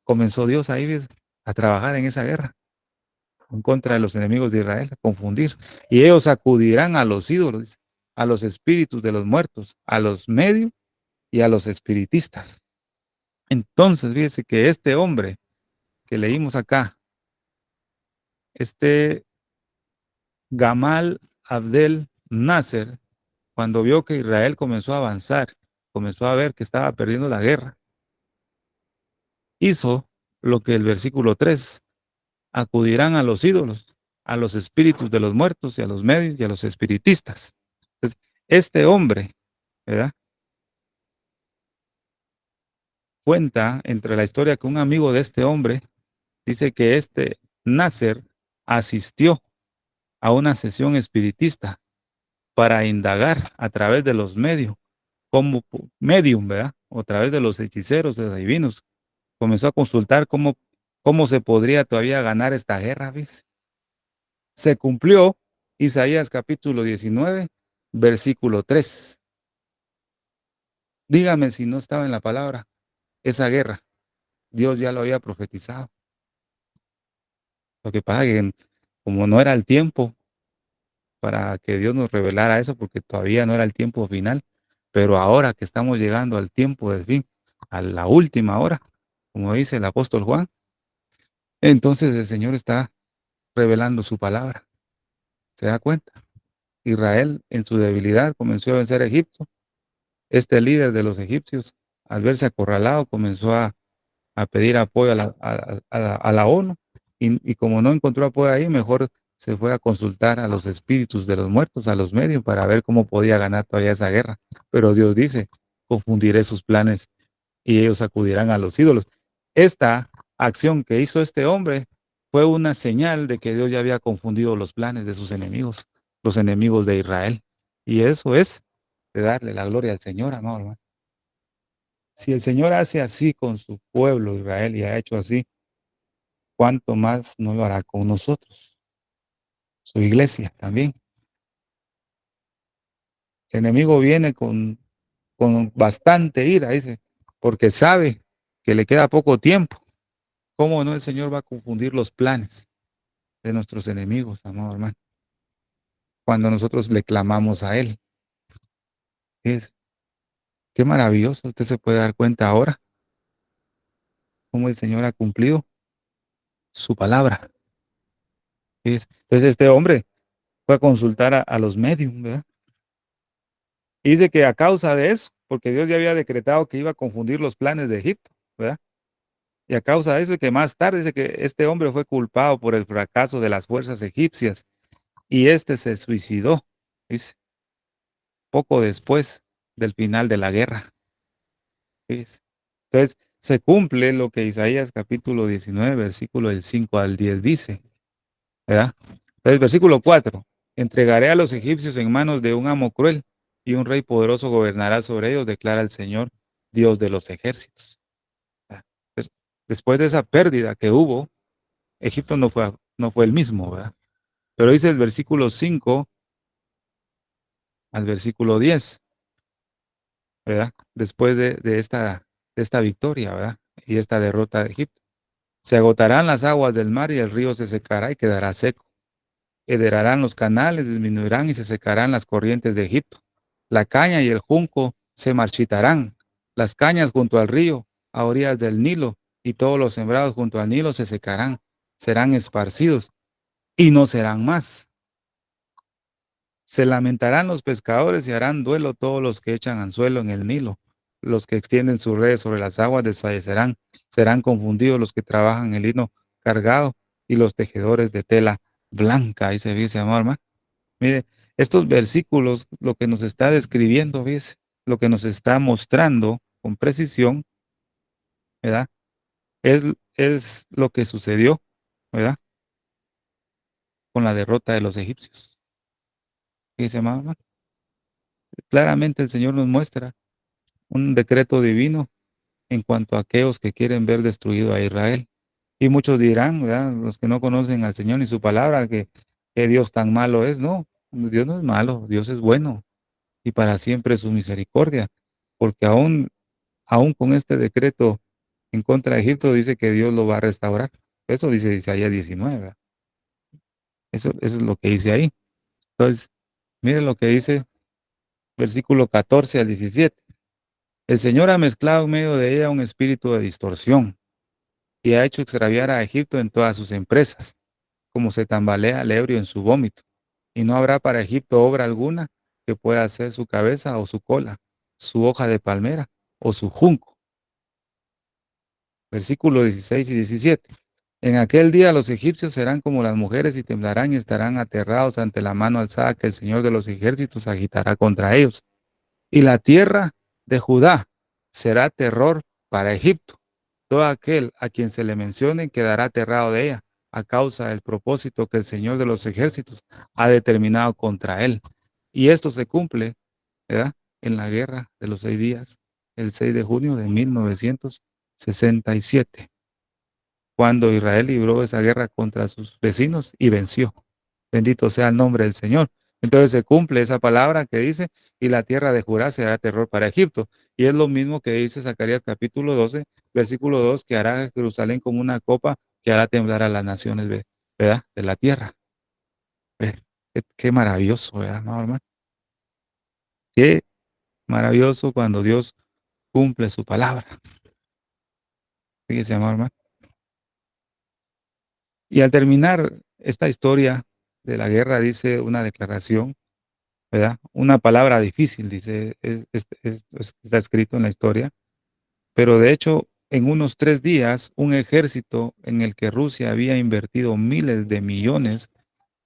Comenzó Dios ahí, ¿ves? A trabajar en esa guerra en contra de los enemigos de Israel, a confundir. Y ellos acudirán a los ídolos, a los espíritus de los muertos, a los medios y a los espiritistas. Entonces, fíjese que este hombre que leímos acá, este Gamal Abdel Nasser, cuando vio que Israel comenzó a avanzar, comenzó a ver que estaba perdiendo la guerra, hizo lo que el versículo 3, acudirán a los ídolos, a los espíritus de los muertos y a los medios y a los espiritistas. Entonces, este hombre, ¿verdad? Cuenta entre la historia que un amigo de este hombre dice que este Nasser asistió a una sesión espiritista para indagar a través de los medios, como medium, ¿verdad? O a través de los hechiceros, de adivinos. Comenzó a consultar cómo se podría todavía ganar esta guerra, ¿ves? Se cumplió Isaías capítulo 19, versículo 3. Dígame si no estaba en la palabra esa guerra. Dios ya lo había profetizado. Lo que pasa es que como no era el tiempo para que Dios nos revelara eso, porque todavía no era el tiempo final, pero ahora que estamos llegando al tiempo del fin, a la última hora, como dice el apóstol Juan, entonces el Señor está revelando su palabra. ¿Se da cuenta? Israel en su debilidad comenzó a vencer a Egipto. Este líder de los egipcios, al verse acorralado, comenzó a pedir apoyo a la ONU y como no encontró apoyo ahí, mejor se fue a consultar a los espíritus de los muertos, a los medios, para ver cómo podía ganar todavía esa guerra. Pero Dios dice, confundiré sus planes y ellos acudirán a los ídolos. Esta acción que hizo este hombre fue una señal de que Dios ya había confundido los planes de sus enemigos, los enemigos de Israel. Y eso es de darle la gloria al Señor, amado hermano. Si el Señor hace así con su pueblo Israel y ha hecho así, ¿cuánto más no lo hará con nosotros? Su iglesia también. El enemigo viene con bastante ira, dice, porque sabe que le queda poco tiempo. ¿Cómo no el Señor va a confundir los planes? de nuestros enemigos, amado hermano. Cuando nosotros le clamamos a Él. Qué maravilloso. Usted se puede dar cuenta ahora cómo el Señor ha cumplido su palabra. Entonces este hombre fue a consultar a los médiums, ¿verdad? Y dice que a causa de eso, porque Dios ya había decretado que iba a confundir los planes de Egipto, ¿verdad? Y a causa de eso, que más tarde dice que este hombre fue culpado por el fracaso de las fuerzas egipcias y este se suicidó, dice, poco después del final de la guerra. ¿Ves? Entonces, se cumple lo que Isaías capítulo 19, versículo del 5 al 10 dice, ¿verdad? Entonces, versículo 4, entregaré a los egipcios en manos de un amo cruel y un rey poderoso gobernará sobre ellos, declara el Señor, Dios de los ejércitos. ¿Verdad? Entonces, después de esa pérdida que hubo, Egipto no fue el mismo, ¿verdad? Pero dice el versículo 5 al versículo 10, ¿verdad? Después de esta victoria, ¿verdad? Y esta derrota de Egipto. Se agotarán las aguas del mar y el río se secará y quedará seco. Hedrarán los canales, disminuirán y se secarán las corrientes de Egipto. La caña y el junco se marchitarán. Las cañas junto al río, a orillas del Nilo, y todos los sembrados junto al Nilo se secarán, serán esparcidos y no serán más. Se lamentarán los pescadores y harán duelo todos los que echan anzuelo en el Nilo. Los que extienden sus redes sobre las aguas desfallecerán. Serán confundidos los que trabajan el lino cargado y los tejedores de tela blanca. Ahí se dice, amor, hermano. Mire, estos versículos, lo que nos está describiendo, ¿ves? Lo que nos está mostrando con precisión, ¿verdad? Es lo que sucedió, ¿verdad? Con la derrota de los egipcios. Dice, amor, claramente el Señor nos muestra un decreto divino en cuanto a aquellos que quieren ver destruido a Israel. Y muchos dirán, ¿verdad? Los que no conocen al Señor ni su palabra, que Dios tan malo es. No, Dios no es malo, Dios es bueno y para siempre su misericordia, porque aún con este decreto en contra de Egipto dice que Dios lo va a restaurar. Eso dice Isaías 19, ¿verdad? Eso es lo que dice ahí. Entonces, mire lo que dice versículo 14 al 17. El Señor ha mezclado en medio de ella un espíritu de distorsión y ha hecho extraviar a Egipto en todas sus empresas, como se tambalea el ebrio en su vómito. Y no habrá para Egipto obra alguna que pueda hacer su cabeza o su cola, su hoja de palmera o su junco. Versículos 16 y 17. En aquel día los egipcios serán como las mujeres y temblarán y estarán aterrados ante la mano alzada que el Señor de los ejércitos agitará contra ellos. Y la tierra de Judá será terror para Egipto. Todo aquel a quien se le mencione quedará aterrado de ella, a causa del propósito que el Señor de los ejércitos ha determinado contra él. Y esto se cumple, ¿verdad? En la guerra de los 6 días, el 6 de junio de 1967, cuando Israel libró esa guerra contra sus vecinos y venció. Bendito sea el nombre del Señor. Entonces se cumple esa palabra que dice, y la tierra de Judá será terror para Egipto. Y es lo mismo que dice Zacarías capítulo 12, versículo 2, que hará a Jerusalén como una copa que hará temblar a las naciones, ¿verdad? De la tierra. Qué maravilloso, ¿verdad, amado hermano? Qué maravilloso cuando Dios cumple su palabra. Fíjese, amado hermano. Y al terminar esta historia de la guerra, dice una declaración, ¿verdad? Una palabra difícil, dice, está escrito en la historia, pero de hecho, en unos 3 días, un ejército en el que Rusia había invertido miles de millones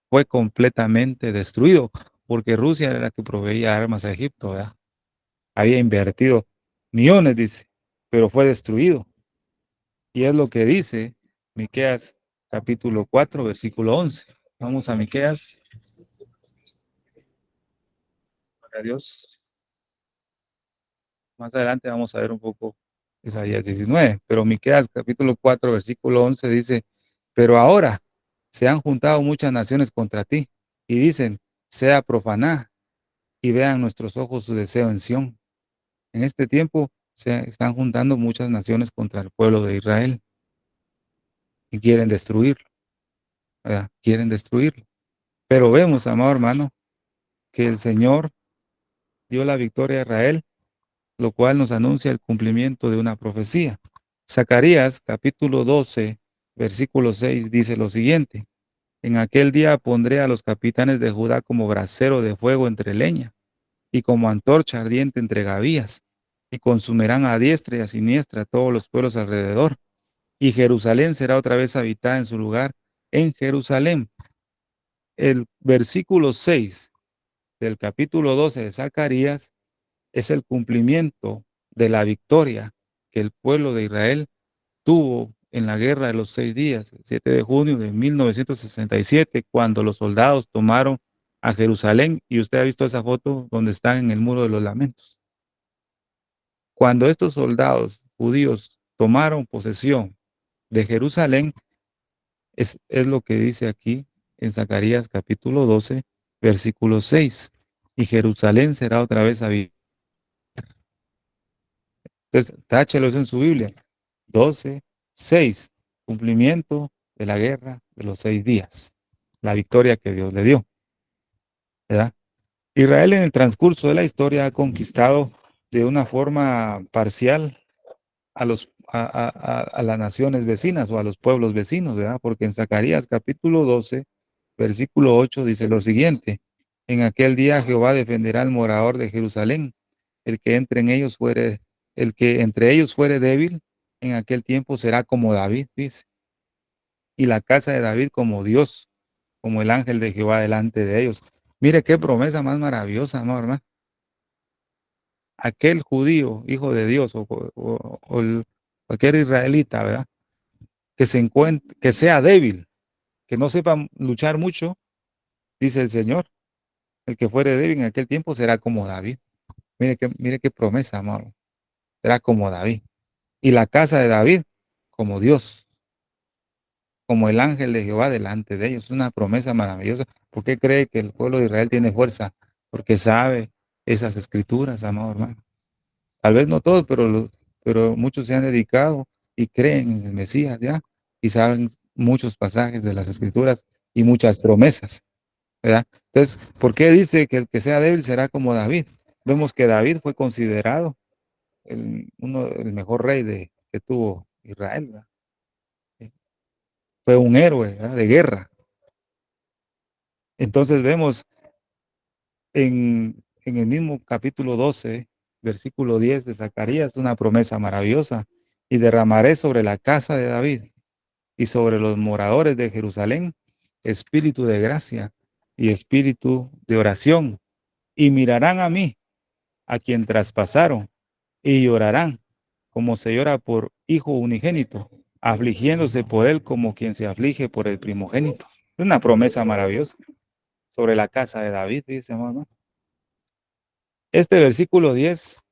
fue completamente destruido, porque Rusia era la que proveía armas a Egipto, ¿verdad? Había invertido millones, dice, pero fue destruido. Y es lo que dice Miqueas capítulo 4, versículo 11. Vamos a Miqueas. Para Dios. Más adelante vamos a ver un poco Isaías 19, pero Miqueas capítulo 4, versículo 11 dice, pero ahora se han juntado muchas naciones contra ti y dicen, sea profaná y vean nuestros ojos su deseo en Sión. En este tiempo se están juntando muchas naciones contra el pueblo de Israel y quieren destruirlo. ¿verdad? Quieren destruirlo. Pero vemos, amado hermano, que el Señor dio la victoria a Israel, lo cual nos anuncia el cumplimiento de una profecía. Zacarías capítulo 12, versículo 6 dice lo siguiente: En aquel día pondré a los capitanes de Judá como brasero de fuego entre leña y como antorcha ardiente entre gavillas, y consumirán a diestra y a siniestra todos los pueblos alrededor, y Jerusalén será otra vez habitada en su lugar en Jerusalén. El versículo 6 del capítulo 12 de Zacarías es el cumplimiento de la victoria que el pueblo de Israel tuvo en la guerra de los 6 días, el 7 de junio de 1967, cuando los soldados tomaron a Jerusalén, y usted ha visto esa foto donde están en el Muro de los Lamentos. Cuando estos soldados judíos tomaron posesión de Jerusalén, es lo que dice aquí en Zacarías capítulo 12, versículo 6. Y Jerusalén será otra vez habitada. Entonces, táchelo eso en su Biblia. 12, 6. Cumplimiento de la guerra de los 6 días. La victoria que Dios le dio. ¿Verdad? Israel en el transcurso de la historia ha conquistado de una forma parcial a las naciones vecinas o a los pueblos vecinos, ¿verdad? Porque en Zacarías capítulo 12, versículo 8 dice lo siguiente: En aquel día Jehová defenderá al morador de Jerusalén, el que entre en ellos fuere, el que entre ellos fuere débil, en aquel tiempo será como David, dice, y la casa de David como Dios, como el ángel de Jehová delante de ellos. Mire qué promesa más maravillosa, ¿no, hermano? Aquel judío, hijo de Dios, cualquier israelita, ¿verdad? Que se encuentre, que sea débil, que no sepa luchar mucho, dice el Señor, el que fuere débil en aquel tiempo será como David. Mire qué promesa, amado. Será como David. Y la casa de David como Dios, como el ángel de Jehová delante de ellos. Es una promesa maravillosa. ¿Por qué cree que el pueblo de Israel tiene fuerza? Porque sabe esas escrituras, amado hermano. Tal vez no todos, pero muchos se han dedicado y creen en el Mesías ya, y saben muchos pasajes de las escrituras y muchas promesas, ¿verdad? Entonces, ¿por qué dice que el que sea débil será como David? Vemos que David fue considerado el mejor rey que tuvo Israel, ¿verdad? Fue un héroe, ¿verdad? De guerra. Entonces vemos en el mismo capítulo 12, versículo 10 de Zacarías, una promesa maravillosa: y derramaré sobre la casa de David y sobre los moradores de Jerusalén espíritu de gracia y espíritu de oración, y mirarán a mí, a quien traspasaron, y llorarán, como se llora por hijo unigénito, afligiéndose por él como quien se aflige por el primogénito. Es una promesa maravillosa sobre la casa de David, dice, hermano. Este versículo 10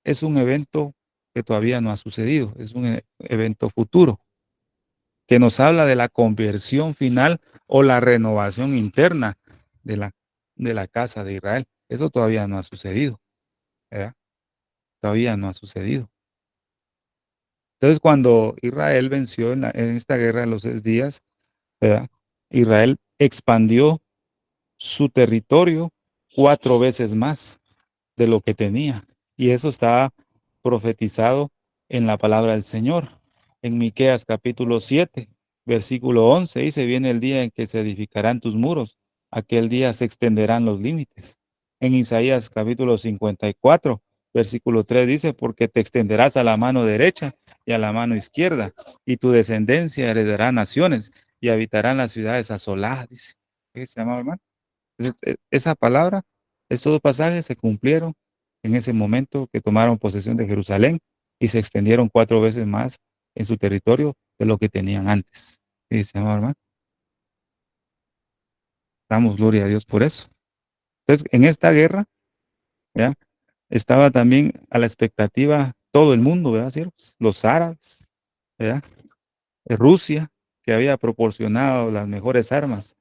es un evento que todavía no ha sucedido, es un evento futuro, que nos habla de la conversión final o la renovación interna de la casa de Israel. Eso todavía no ha sucedido, ¿verdad? Todavía no ha sucedido. Entonces, cuando Israel venció en esta guerra de los 6 días, ¿verdad? Israel expandió su territorio 4 veces más de lo que tenía. Y eso está profetizado en la palabra del Señor. En Miqueas capítulo 7, versículo 11, dice: viene el día en que se edificarán tus muros, aquel día se extenderán los límites. En Isaías capítulo 54, versículo 3 dice: porque te extenderás a la mano derecha y a la mano izquierda, y tu descendencia heredará naciones y habitarán las ciudades asoladas, dice. ¿Qué se llama, hermano? Esa palabra, estos dos pasajes se cumplieron en ese momento que tomaron posesión de Jerusalén y se extendieron 4 veces más en su territorio de lo que tenían antes. ¿Sí, se llama, hermano? Damos gloria a Dios por eso. Entonces, en esta guerra, ¿ya? Estaba también a la expectativa todo el mundo, ¿verdad, siervos? Los árabes, ¿verdad? Rusia, que había proporcionado las mejores armas,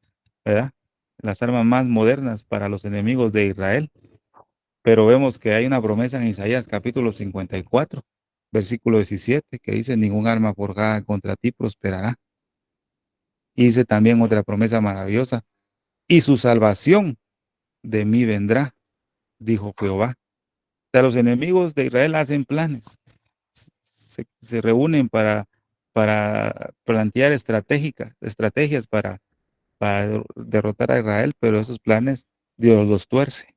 ¿verdad? Las armas más modernas para los enemigos de Israel. Pero vemos que hay una promesa en Isaías capítulo 54, versículo 17, que dice: ningún arma forjada contra ti prosperará. Hice también otra promesa maravillosa, y su salvación de mí vendrá, dijo Jehová. O sea, los enemigos de Israel hacen planes, se reúnen para plantear estrategias para derrotar a Israel, pero esos planes Dios los tuerce.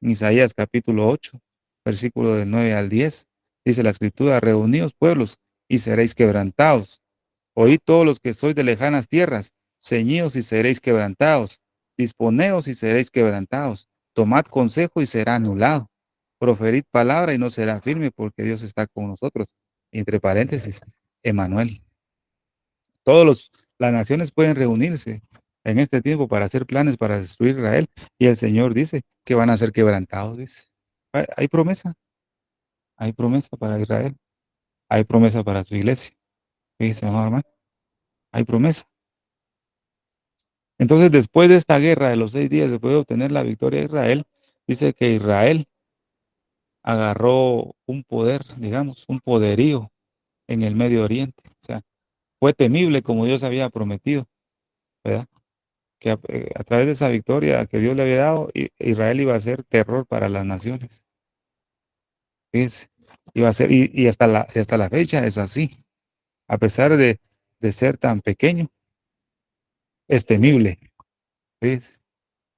En Isaías capítulo 8, versículo del 9 al 10, dice la escritura: reuníos pueblos y seréis quebrantados. Oíd todos los que sois de lejanas tierras, ceñíos y seréis quebrantados. Disponeos y seréis quebrantados. Tomad consejo y será anulado. Proferid palabra y no será firme, porque Dios está con nosotros. Entre paréntesis, Emanuel. Las naciones pueden reunirse en este tiempo para hacer planes para destruir Israel, y el Señor dice que van a ser quebrantados. Dice. Hay promesa para Israel, hay promesa para su iglesia. Dice, amado hermano, hay promesa. Entonces, después de esta guerra de los 6 días, después de obtener la victoria de Israel, dice que Israel agarró un poder, digamos, un poderío en el Medio Oriente. O sea, fue temible como Dios había prometido, ¿verdad? Que a través de esa victoria que Dios le había dado, Israel iba a ser terror para las naciones. ¿Ves? Iba a ser, y hasta la fecha es así. A pesar de ser tan pequeño, es temible. ¿Ves?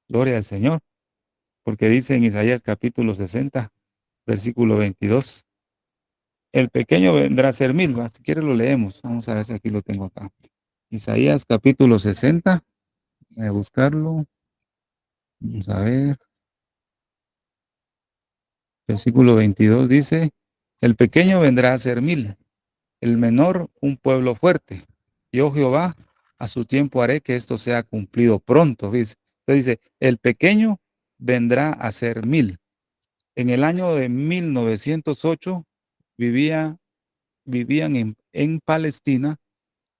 Gloria al Señor. Porque dice en Isaías capítulo 60, versículo 22, el pequeño vendrá a ser mil. Si quiere lo leemos. Vamos a ver si aquí lo tengo acá. Isaías capítulo 60. Voy a buscarlo. Vamos a ver. Versículo 22 dice, el pequeño vendrá a ser mil, el menor un pueblo fuerte. Yo Jehová a su tiempo haré que esto sea cumplido pronto. ¿Ves? Entonces dice, el pequeño vendrá a ser mil. En el año de 1908 vivían en Palestina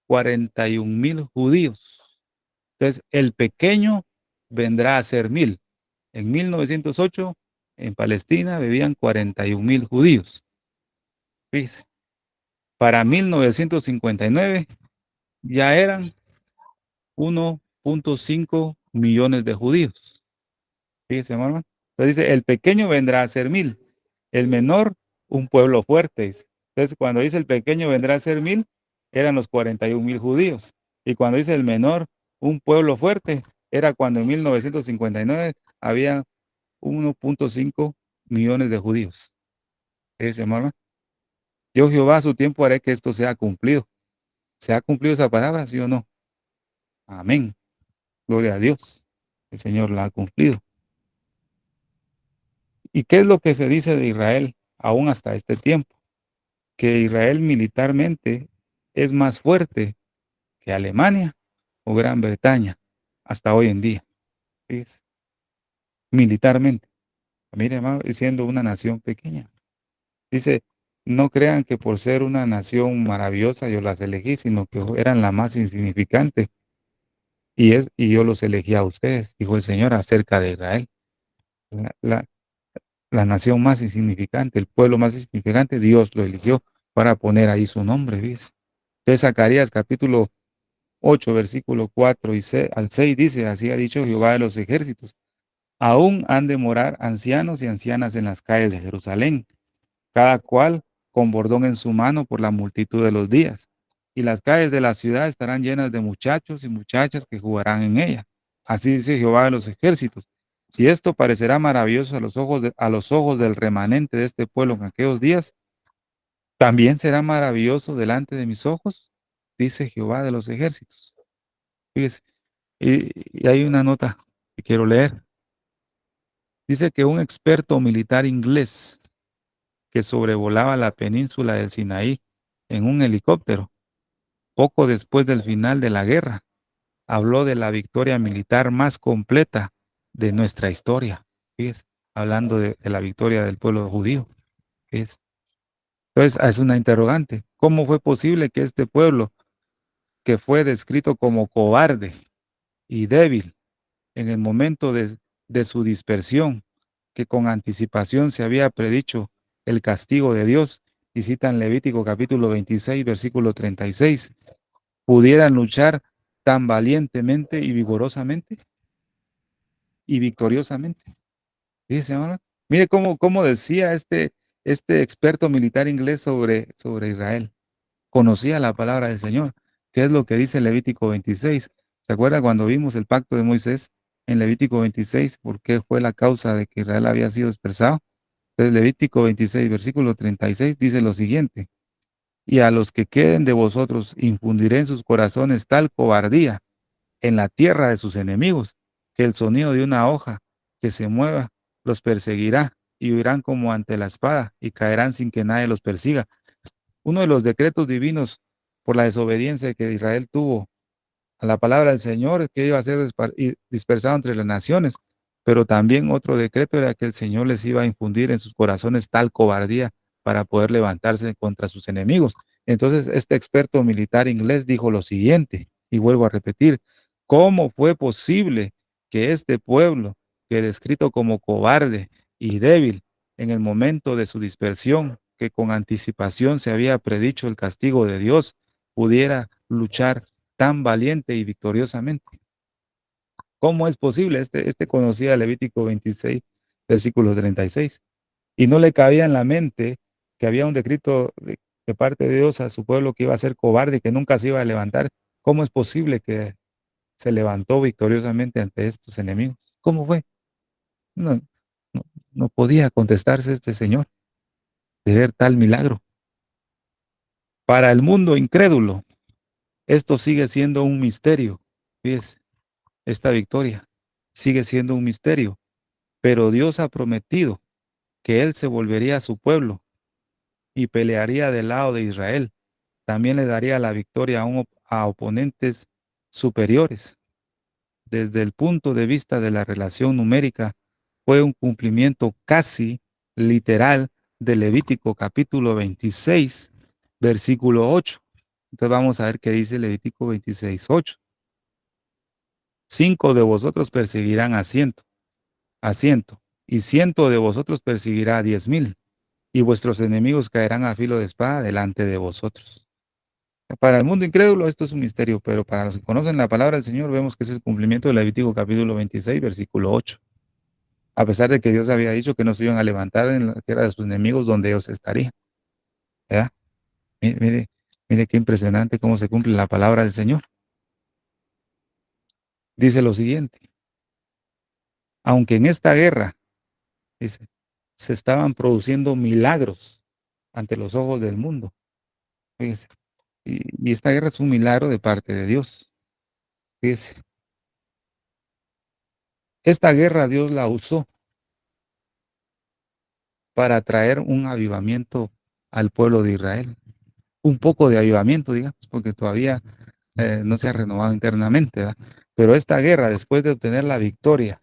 41,000 judíos. Entonces, el pequeño vendrá a ser mil. En 1908, en Palestina vivían 41,000 judíos. Fíjese. Para 1959 ya eran 1,5 millones de judíos. Fíjese, hermano. Entonces dice, el pequeño vendrá a ser mil, el menor un pueblo fuerte. Entonces, cuando dice el pequeño vendrá a ser mil, eran los 41,000 judíos. Y cuando dice el menor un pueblo fuerte, era cuando en 1959 había 1,5 millones de judíos. Fíjese, hermano. Yo Jehová a su tiempo haré que esto sea cumplido. ¿Se ha cumplido esa palabra, sí o no? Amén. Gloria a Dios. El Señor la ha cumplido. ¿Y qué es lo que se dice de Israel aún hasta este tiempo? Que Israel militarmente es más fuerte que Alemania o Gran Bretaña hasta hoy en día. ¿Ves? Militarmente. Mire, hermano, siendo una nación pequeña. Dice, no crean que por ser una nación maravillosa yo las elegí, sino que eran la más insignificante. Y yo los elegí a ustedes, dijo el Señor acerca de Israel. La, la, la nación más insignificante, el pueblo más insignificante, Dios lo eligió para poner ahí su nombre, ¿ves? Entonces Zacarías capítulo 8, versículo 4 al 6 dice, así ha dicho Jehová de los ejércitos, aún han de morar ancianos y ancianas en las calles de Jerusalén, cada cual con bordón en su mano por la multitud de los días. Y las calles de la ciudad estarán llenas de muchachos y muchachas que jugarán en ella. Así dice Jehová de los ejércitos. Si esto parecerá maravilloso a los ojos del remanente de este pueblo en aquellos días, también será maravilloso delante de mis ojos, dice Jehová de los ejércitos. Fíjese, y hay una nota que quiero leer. Dice que un experto militar inglés que sobrevolaba la península del Sinaí en un helicóptero, poco después del final de la guerra, habló de la victoria militar más completa de nuestra historia. Fíjese, hablando de la victoria del pueblo judío. Fíjese. Entonces, es una interrogante. ¿Cómo fue posible que este pueblo, que fue descrito como cobarde y débil en el momento de su dispersión, que con anticipación se había predicho el castigo de Dios, y citan Levítico capítulo 26, versículo 36, pudieran luchar tan valientemente y vigorosamente y victoriosamente. Fíjese, hermano. Mire cómo decía este experto militar inglés sobre Israel. Conocía la palabra del Señor. ¿Qué es lo que dice Levítico 26? ¿Se acuerda cuando vimos el pacto de Moisés en Levítico 26? ¿Por qué fue la causa de que Israel había sido dispersado? Entonces Levítico 26, versículo 36 dice lo siguiente: y a los que queden de vosotros infundiré en sus corazones tal cobardía en la tierra de sus enemigos, que el sonido de una hoja que se mueva los perseguirá, y huirán como ante la espada, y caerán sin que nadie los persiga. Uno de los decretos divinos por la desobediencia que Israel tuvo a la palabra del Señor, que iba a ser dispersado entre las naciones, pero también otro decreto era que el Señor les iba a infundir en sus corazones tal cobardía para poder levantarse contra sus enemigos. Entonces, este experto militar inglés dijo lo siguiente, y vuelvo a repetir: ¿cómo fue posible que este pueblo, que descrito como cobarde y débil en el momento de su dispersión, que con anticipación se había predicho el castigo de Dios, pudiera luchar tan valiente y victoriosamente? ¿Cómo es posible? Este conocía Levítico 26, versículo 36, y no le cabía en la mente que había un decreto de parte de Dios a su pueblo que iba a ser cobarde y que nunca se iba a levantar. ¿Cómo es posible que se levantó victoriosamente ante estos enemigos? ¿Cómo fue? No, no, no podía contestarse este señor de ver tal milagro. Para el mundo incrédulo, esto sigue siendo un misterio. Fíjese, esta victoria sigue siendo un misterio, pero Dios ha prometido que Él se volvería a su pueblo y pelearía del lado de Israel. También le daría la victoria a oponentes superiores. Desde el punto de vista de la relación numérica, fue un cumplimiento casi literal de Levítico capítulo 26, versículo 8. Entonces vamos a ver qué dice Levítico 26, 8. 5 de vosotros perseguirán a ciento, y 100 de vosotros perseguirá a 10,000, y vuestros enemigos caerán a filo de espada delante de vosotros. Para el mundo incrédulo esto es un misterio, pero para los que conocen la palabra del Señor vemos que es el cumplimiento de Levítico capítulo 26, versículo 8. A pesar de que Dios había dicho que no se iban a levantar en la tierra de sus enemigos donde ellos estarían. ¿Verdad? Mire, mire, mire qué impresionante cómo se cumple la palabra del Señor. Dice lo siguiente: aunque en esta guerra, dice, se estaban produciendo milagros ante los ojos del mundo. Fíjese, y esta guerra es un milagro de parte de Dios. Fíjese, esta guerra Dios la usó para traer un avivamiento al pueblo de Israel. Un poco de avivamiento, digamos, porque todavía no se ha renovado internamente, ¿verdad? Pero esta guerra, después de obtener la victoria,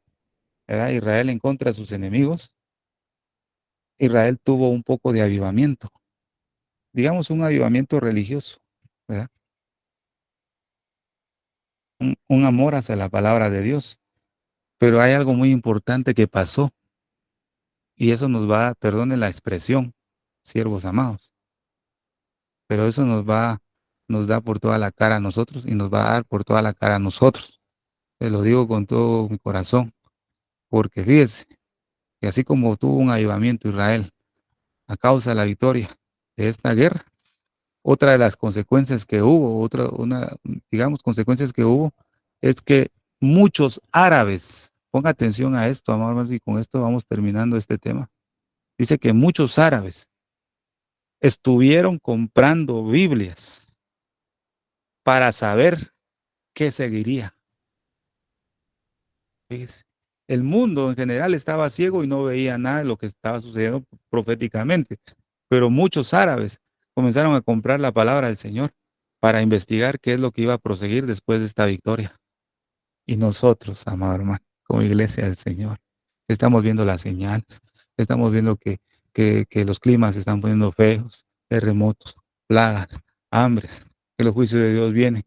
¿verdad? Israel en contra de sus enemigos, Israel tuvo un poco de avivamiento, digamos un avivamiento religioso, ¿verdad? Un amor hacia la palabra de Dios. Pero hay algo muy importante que pasó, y eso nos va, perdone la expresión, siervos amados, pero eso nos da por toda la cara a nosotros y nos va a dar por toda la cara a nosotros. Te lo digo con todo mi corazón, porque fíjese que así como tuvo un avivamiento Israel a causa de la victoria de esta guerra, otra de las consecuencias que hubo, digamos, consecuencias que hubo, es que muchos árabes, ponga atención a esto, amor, y con esto vamos terminando este tema. Dice que muchos árabes estuvieron comprando Biblias para saber qué seguiría. Fíjese, el mundo en general estaba ciego y no veía nada de lo que estaba sucediendo proféticamente, pero muchos árabes comenzaron a comprar la palabra del Señor para investigar qué es lo que iba a proseguir después de esta victoria. Y nosotros, amado hermano, como iglesia del Señor, estamos viendo las señales, estamos viendo que los climas se están poniendo feos, terremotos, plagas, hambres, que los juicios de Dios vienen.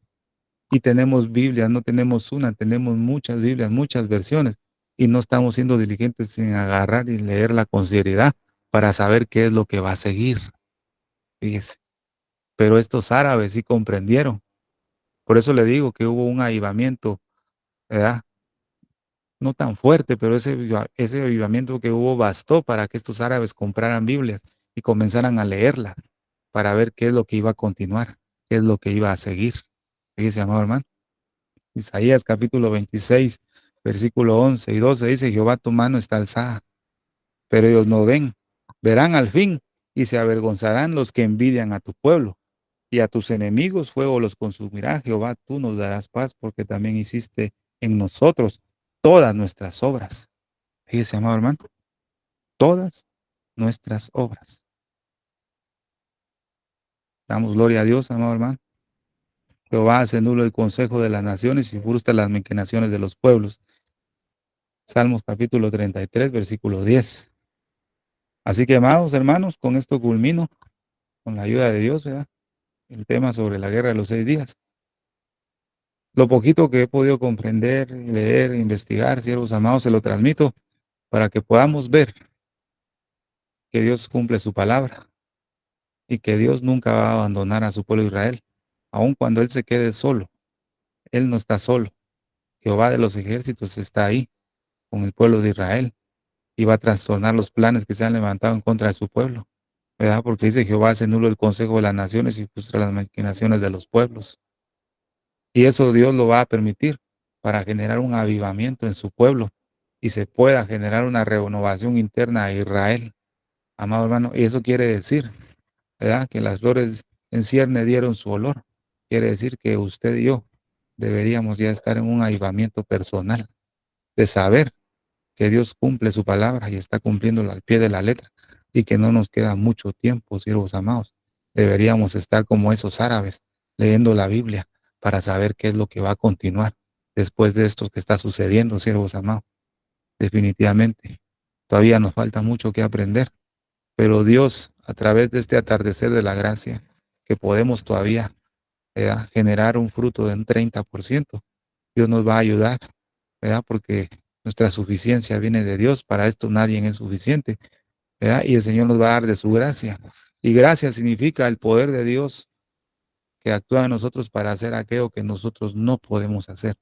Y tenemos Biblias, no tenemos una, tenemos muchas Biblias, muchas versiones, y no estamos siendo diligentes en agarrar y leerla con seriedad para saber qué es lo que va a seguir. Fíjese. Pero estos árabes sí comprendieron Por eso le digo que hubo un avivamiento, ¿verdad? No tan fuerte, pero ese avivamiento que hubo bastó para que estos árabes compraran Biblias y comenzaran a leerlas para ver qué es lo que iba a continuar, qué es lo que iba a seguir. Fíjese, amado hermano. Isaías capítulo 26, versículo 11 y 12 dice: Jehová, tu mano está alzada, pero ellos no ven. Verán al fin y se avergonzarán los que envidian a tu pueblo, y a tus enemigos fuego los consumirá. Jehová, tú nos darás paz, porque también hiciste en nosotros todas nuestras obras. Fíjese, amado hermano, todas nuestras obras. Damos gloria a Dios, amado hermano. Jehová hace nulo el consejo de las naciones y frustra las maquinaciones de los pueblos. Salmos capítulo 33, versículo 10. Así que, amados hermanos, con esto culmino, con la ayuda de Dios, ¿verdad? El tema sobre la guerra de los 6 días. Lo poquito que he podido comprender, leer, investigar, siervos amados, se lo transmito para que podamos ver que Dios cumple su palabra y que Dios nunca va a abandonar a su pueblo Israel, aun cuando Él se quede solo. Él no está solo. Jehová de los ejércitos está ahí con el pueblo de Israel y va a trastornar los planes que se han levantado en contra de su pueblo, ¿verdad? Porque dice: Jehová hace nulo el consejo de las naciones y frustra las maquinaciones de los pueblos. Y eso Dios lo va a permitir para generar un avivamiento en su pueblo y se pueda generar una renovación interna a Israel, amado hermano. Y eso quiere decir, ¿verdad?, que las flores en cierne dieron su olor. Quiere decir que usted y yo deberíamos ya estar en un avivamiento personal, de saber que Dios cumple su palabra y está cumpliéndola al pie de la letra y que no nos queda mucho tiempo, siervos amados. Deberíamos estar como esos árabes, leyendo la Biblia para saber qué es lo que va a continuar después de esto que está sucediendo, siervos amados. Definitivamente, todavía nos falta mucho que aprender, pero Dios, a través de este atardecer de la gracia, que podemos todavía generar un fruto de un 30%, Dios nos va a ayudar, ¿verdad? Porque nuestra suficiencia viene de Dios. Para esto nadie es suficiente, ¿verdad? Y el Señor nos va a dar de su gracia. Y gracia significa el poder de Dios que actúa en nosotros para hacer aquello que nosotros no podemos hacer.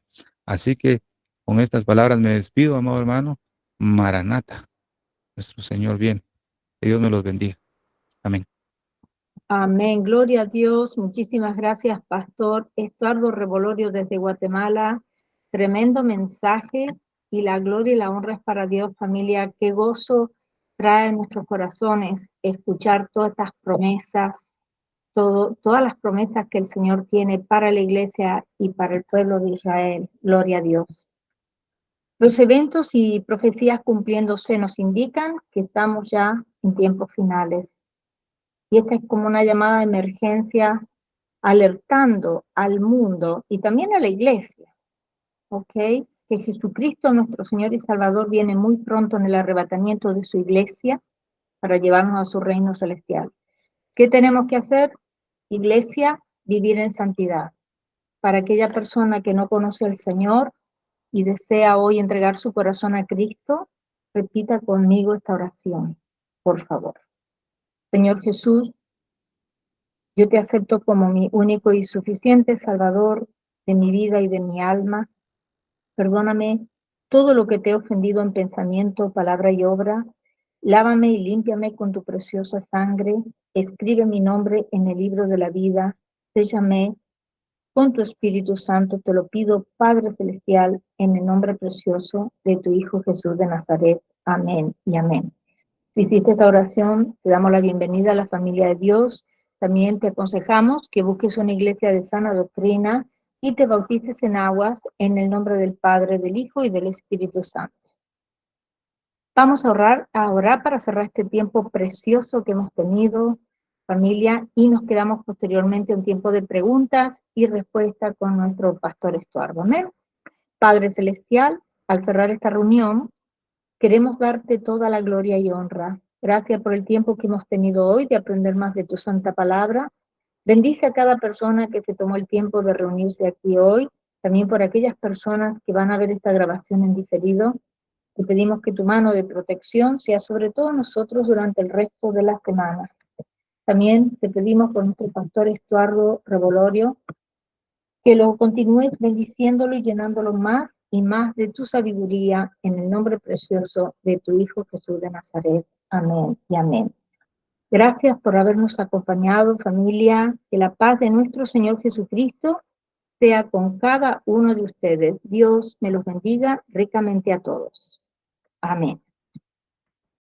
Así que con estas palabras me despido, amado hermano. Maranata, nuestro Señor viene. Que Dios me los bendiga. Amén. Amén, gloria a Dios. Muchísimas gracias, Pastor Estuardo Revolorio desde Guatemala. Tremendo mensaje y la gloria y la honra es para Dios, familia. Qué gozo trae en nuestros corazones escuchar todas estas promesas, todas las promesas que el Señor tiene para la iglesia y para el pueblo de Israel. Gloria a Dios. Los eventos y profecías cumpliéndose nos indican que estamos ya en tiempos finales. Y esta es como una llamada de emergencia alertando al mundo y también a la iglesia, ¿ok? Que Jesucristo, nuestro Señor y Salvador, viene muy pronto en el arrebatamiento de su iglesia para llevarnos a su reino celestial. ¿Qué tenemos que hacer? Iglesia, vivir en santidad. Para aquella persona que no conoce al Señor y desea hoy entregar su corazón a Cristo, repita conmigo esta oración, por favor. Señor Jesús, yo te acepto como mi único y suficiente Salvador de mi vida y de mi alma. Perdóname todo lo que te he ofendido en pensamiento, palabra y obra. Lávame y límpiame con tu preciosa sangre. Escribe mi nombre en el libro de la vida. Séllame con tu Espíritu Santo. Te lo pido, Padre Celestial, en el nombre precioso de tu Hijo Jesús de Nazaret. Amén y amén. Si hiciste esta oración, te damos la bienvenida a la familia de Dios. También te aconsejamos que busques una iglesia de sana doctrina y te bautices en aguas en el nombre del Padre, del Hijo y del Espíritu Santo. Vamos a orar para cerrar este tiempo precioso que hemos tenido, familia, y nos quedamos posteriormente en un tiempo de preguntas y respuestas con nuestro pastor Estuardo. Amén. Padre Celestial, al cerrar esta reunión, queremos darte toda la gloria y honra. Gracias por el tiempo que hemos tenido hoy de aprender más de tu santa palabra. Bendice a cada persona que se tomó el tiempo de reunirse aquí hoy, también por aquellas personas que van a ver esta grabación en diferido. Te pedimos que tu mano de protección sea sobre todos nosotros durante el resto de la semana. También te pedimos por nuestro pastor Estuardo Revolorio, que lo continúes bendiciéndolo y llenándolo más y más de tu sabiduría en el nombre precioso de tu Hijo Jesús de Nazaret. Amén y amén. Gracias por habernos acompañado, familia. Que la paz de nuestro Señor Jesucristo sea con cada uno de ustedes. Dios me los bendiga ricamente a todos. Amén.